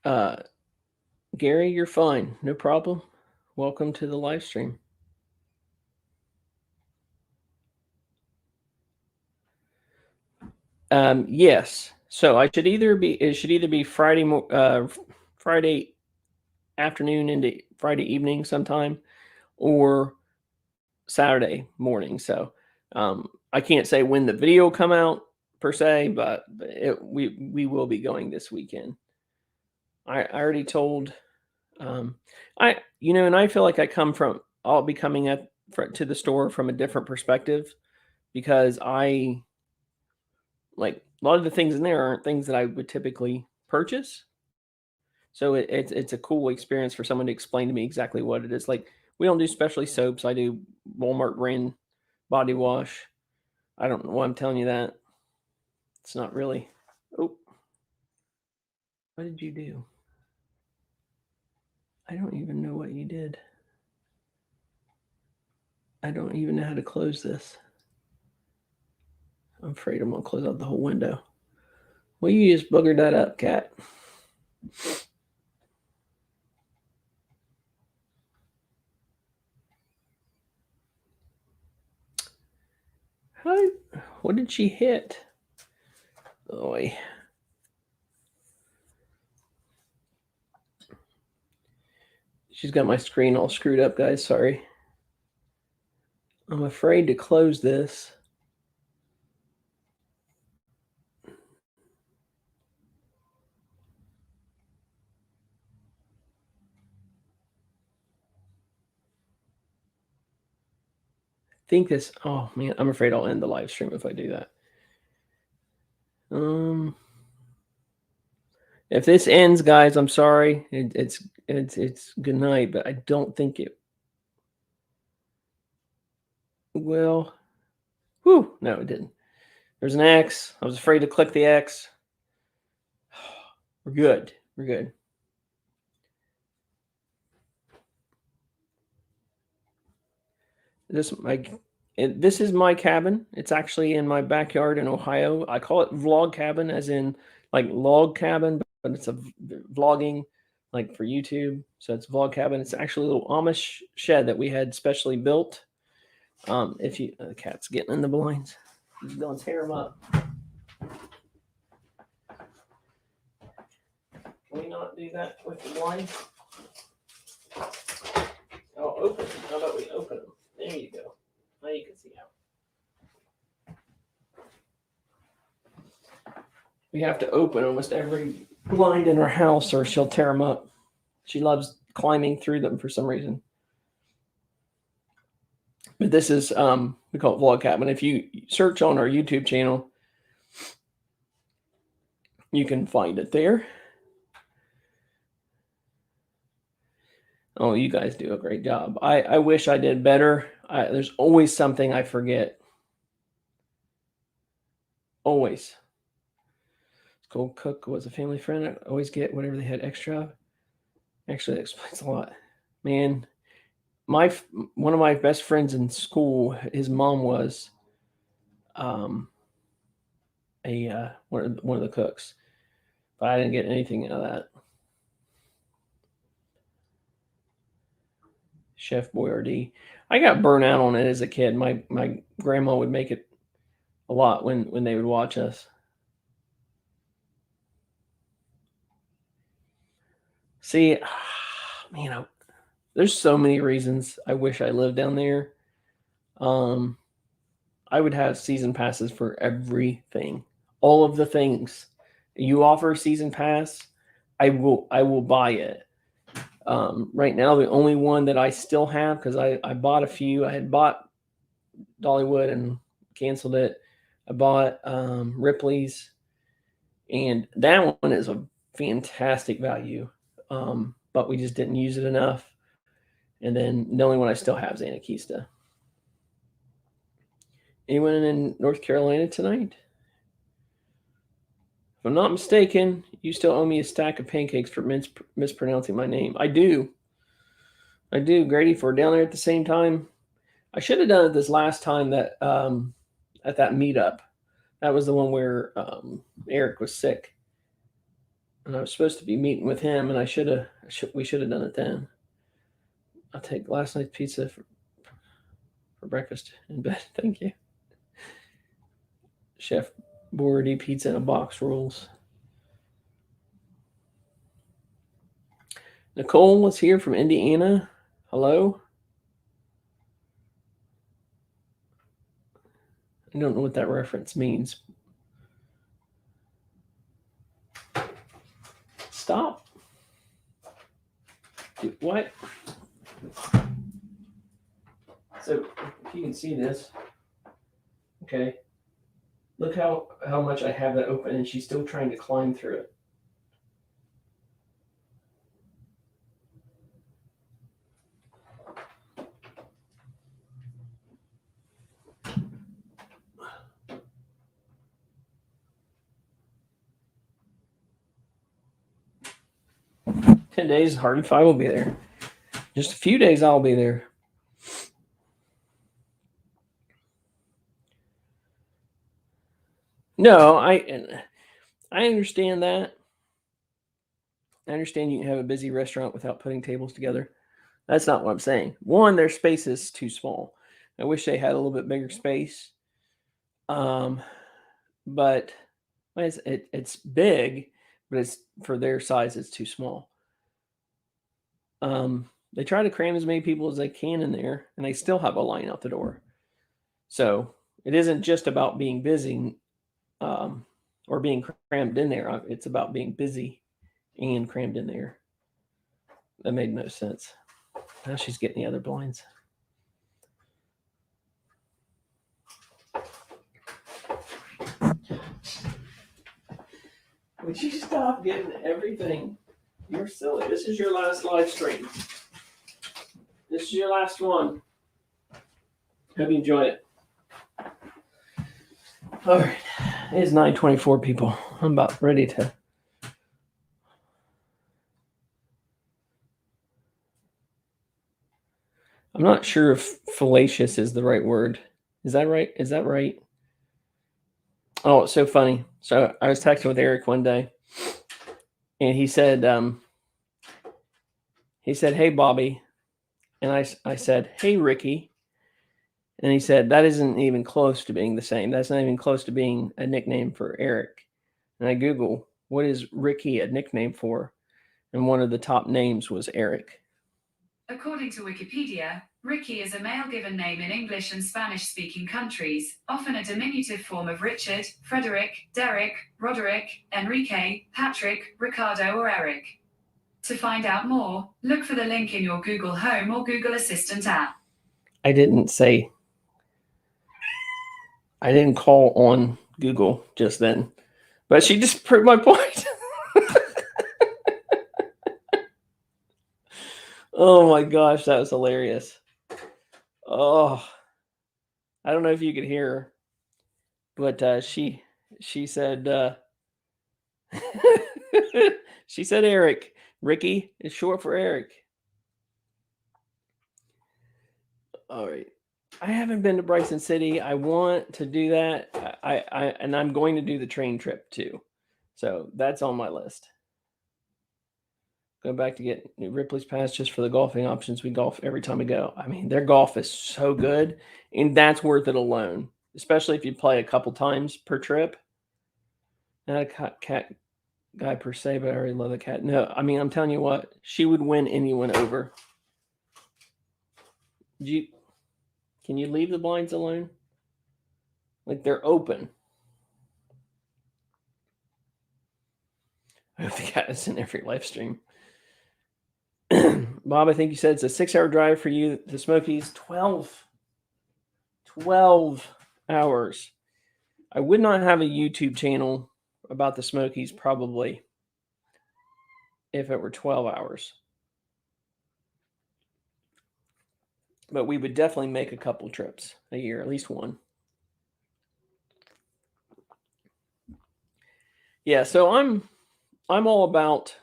Uh, Gary, you're fine. No problem. Welcome to the live stream. Yes. So it should either be Friday afternoon into Friday evening sometime, or Saturday morning. So I can't say when the video will come out per se, but we will be going this weekend. I already told and I feel like I'll be coming to the store from a different perspective, because I like a lot of the things in there aren't things that I would typically purchase. So it's a cool experience for someone to explain to me exactly what it is. Like, we don't do specialty soaps. I do Walmart brand body wash. I don't know why I'm telling you that. It's not really. Oh, what did you do? I don't even know what you did. I don't even know how to close this. I'm afraid I'm going to close out the whole window. Well, you just boogered that up, cat. What did she hit? Boy. She's got my screen all screwed up, guys. Sorry. I'm afraid to close this. Oh man, I'm afraid I'll end the live stream if I do that. If this ends, guys, I'm sorry. It's good night, but I don't think it will. Whew, no, it didn't. There's an X. I was afraid to click the X. We're good. We're good. This is my cabin. It's actually in my backyard in Ohio. I call it vlog cabin, as in like log cabin, but it's a vlogging, like for YouTube. So it's vlog cabin. It's actually a little Amish shed that we had specially built. If you the cat's getting in the blinds, he's going to tear them up. Can we not do that with the blinds? Oh, open them. How about we open them? There you go. Now you can see how. We have to open almost every blind in our house or she'll tear them up. She loves climbing through them for some reason. But this is, we call it Vlog Cabin. If you search on our YouTube channel, you can find it there. Oh, you guys do a great job. I wish I did better. There's always something I forget. Always. Gold Cook was a family friend. I always get whatever they had extra. Actually, that explains a lot. Man, one of my best friends in school, his mom was one of the cooks, but I didn't get anything out of that. Chef Boyardee. I got burnt out on it as a kid. My grandma would make it a lot when they would watch us. See, man, there's so many reasons I wish I lived down there. I would have season passes for everything, all of the things you offer. Season pass, I will buy it. Right now, the only one that I still have, because I bought a few. I had bought Dollywood and canceled it. I bought Ripley's, and that one is a fantastic value, but we just didn't use it enough. And then the only one I still have is Anakeesta. Anyone in North Carolina tonight? If I'm not mistaken, you still owe me a stack of pancakes for mispronouncing my name. I do. Grady, for down there at the same time. I should have done it this last time that at that meetup. That was the one where Eric was sick, and I was supposed to be meeting with him, and we should have done it then. I'll take last night's pizza for breakfast in bed. Thank you, Chef Boardy. Pizza in a box rules. Nicole was here from Indiana. Hello. I don't know what that reference means. Stop. What? So if you can see this, okay. Look how much I have that open, and she's still trying to climb through it. "10 days, Hardin 5 will be there. Just a few days I'll be there." No, I understand that. I understand you can have a busy restaurant without putting tables together. That's not what I'm saying. One, their space is too small. I wish they had a little bit bigger space. But it's big, but it's for their size, it's too small. They try to cram as many people as they can in there, and they still have a line out the door. So it isn't just about being busy or being crammed in there. It's about being busy and crammed in there. That made no sense. Now she's getting the other blinds. Would you stop getting everything? You're silly. This is your last live stream. This is your last one. Hope you enjoy it. All right. It is 9:24, people. I'm about ready to. I'm not sure if fallacious is the right word. Is that right? Is that right? Oh, it's so funny. So I was texting with Eric one day, and he said, "Hey, Bobby," and I said, "Hey, Ricky," and he said, "That isn't even close to being the same. That's not even close to being a nickname for Eric." And I Google, what is Ricky a nickname for? And one of the top names was Eric. According to Wikipedia, Ricky is a male given name in English and Spanish-speaking countries, often a diminutive form of Richard, Frederick, Derek, Roderick, Enrique, Patrick, Ricardo, or Eric. To find out more, look for the link in your Google Home or Google Assistant app. I didn't call on Google just then, but she just proved my point. Oh my gosh, that was hilarious. Oh, I don't know if you could hear her, but she said she said Eric. Ricky is short for Eric. All right. I haven't been to Bryson City. I want to do that. And I'm going to do the train trip too. So that's on my list. Go back to get Ripley's Pass just for the golfing options. We golf every time we go. I mean, their golf is so good, and that's worth it alone, especially if you play a couple times per trip. Not a cat guy per se, but I already love the cat. No, I mean, I'm telling you what, she would win anyone over. Can you leave the blinds alone? Like, they're open. I hope the cat is in every live stream. Bob, I think you said it's a 6-hour drive for you to Smokies. 12 hours. I would not have a YouTube channel about the Smokies probably if it were 12 hours. But we would definitely make a couple trips a year, at least one. Yeah, so I'm all about.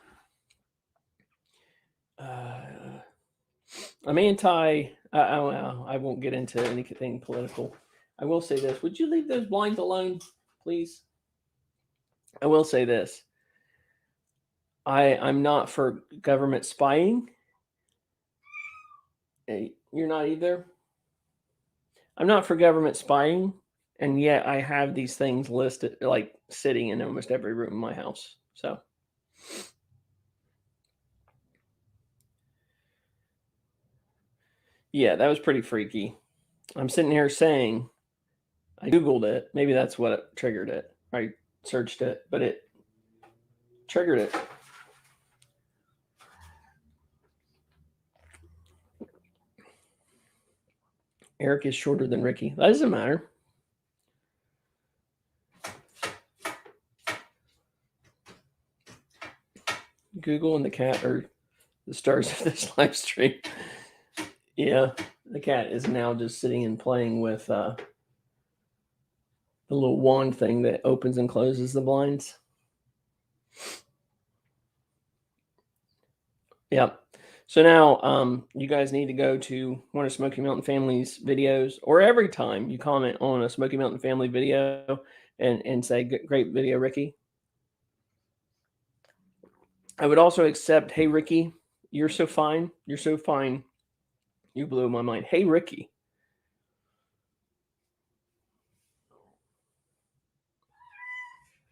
I'm anti. I won't get into anything political. I will say this: would you leave those blinds alone, please? I will say this: I'm not for government spying. You're not either. I'm not for government spying, and yet I have these things listed, like sitting in almost every room in my house. So, yeah, that was pretty freaky. I'm sitting here saying I Googled it. Maybe that's what triggered it. I searched it, but it triggered it. Eric is shorter than Ricky. That doesn't matter. Google and the cat are the stars of this live stream. Yeah, the cat is now just sitting and playing with the little wand thing that opens and closes the blinds. Yep. So now you guys need to go to one of Smoky Mountain Family's videos, or every time you comment on a Smoky Mountain Family video and say, great video, Ricky. I would also accept, hey, Ricky, you're so fine. You're so fine. You blew my mind. Hey, Ricky.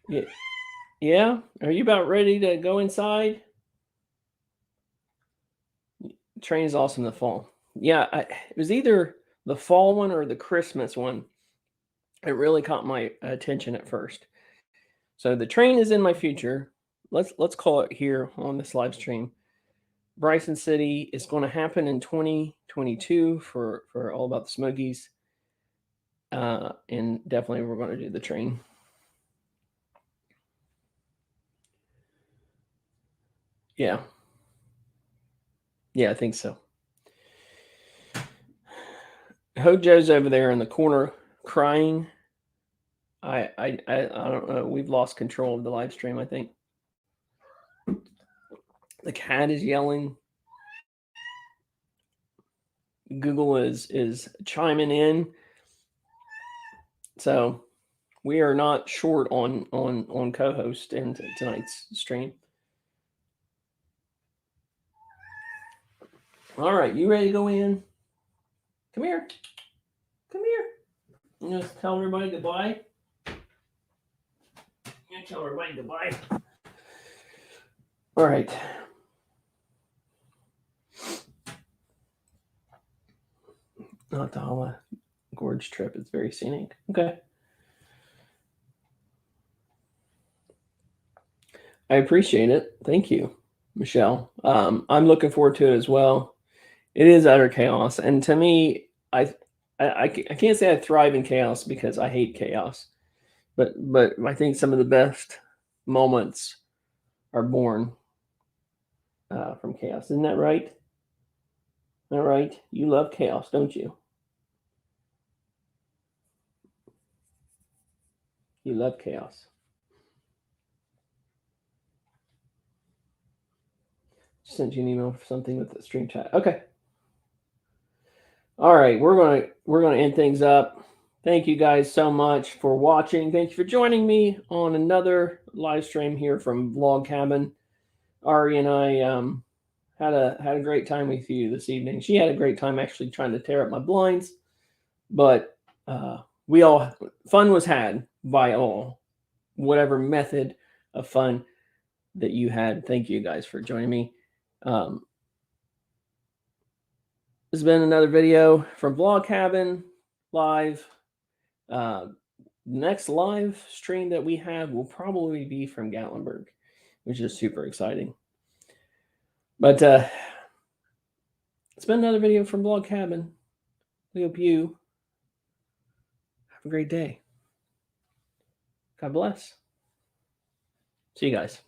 Yeah. Yeah. Are you about ready to go inside? Train is awesome in the fall. Yeah. It was either the fall one or the Christmas one. It really caught my attention at first. So the train is in my future. Let's call it here on this live stream. Bryson City is going to happen in 2022 for All About the Smokies. And definitely we're going to do the train. Yeah. Yeah, I think so. Hojo's over there in the corner crying. I don't know. We've lost control of the live stream, I think. The cat is yelling. Google is chiming in. So we are not short on co-host in tonight's stream. All right, you ready to go in? Come here. Come here. You just tell everybody goodbye. You tell everybody goodbye. All right. Not the Hala Gorge trip. It's very scenic. Okay. I appreciate it. Thank you, Michelle. I'm looking forward to it as well. It is utter chaos, and to me, I can't say I thrive in chaos because I hate chaos, but I think some of the best moments are born from chaos. Isn't that right? All right. You love chaos, don't you? You love chaos. Sent you an email for something with the stream chat. Okay. All right, we're gonna end things up. Thank you guys so much for watching. Thank you for joining me on another live stream here from Vlog Cabin. Ari and I had a great time with you this evening. She had a great time actually trying to tear up my blinds, but fun was had by all. Whatever method of fun that you had. Thank you guys for joining me. This has been another video from Vlog Cabin Live. Next live stream that we have will probably be from Gatlinburg, which is super exciting. But it's been another video from Vlog Cabin. We hope you have a great day. God bless. See you guys.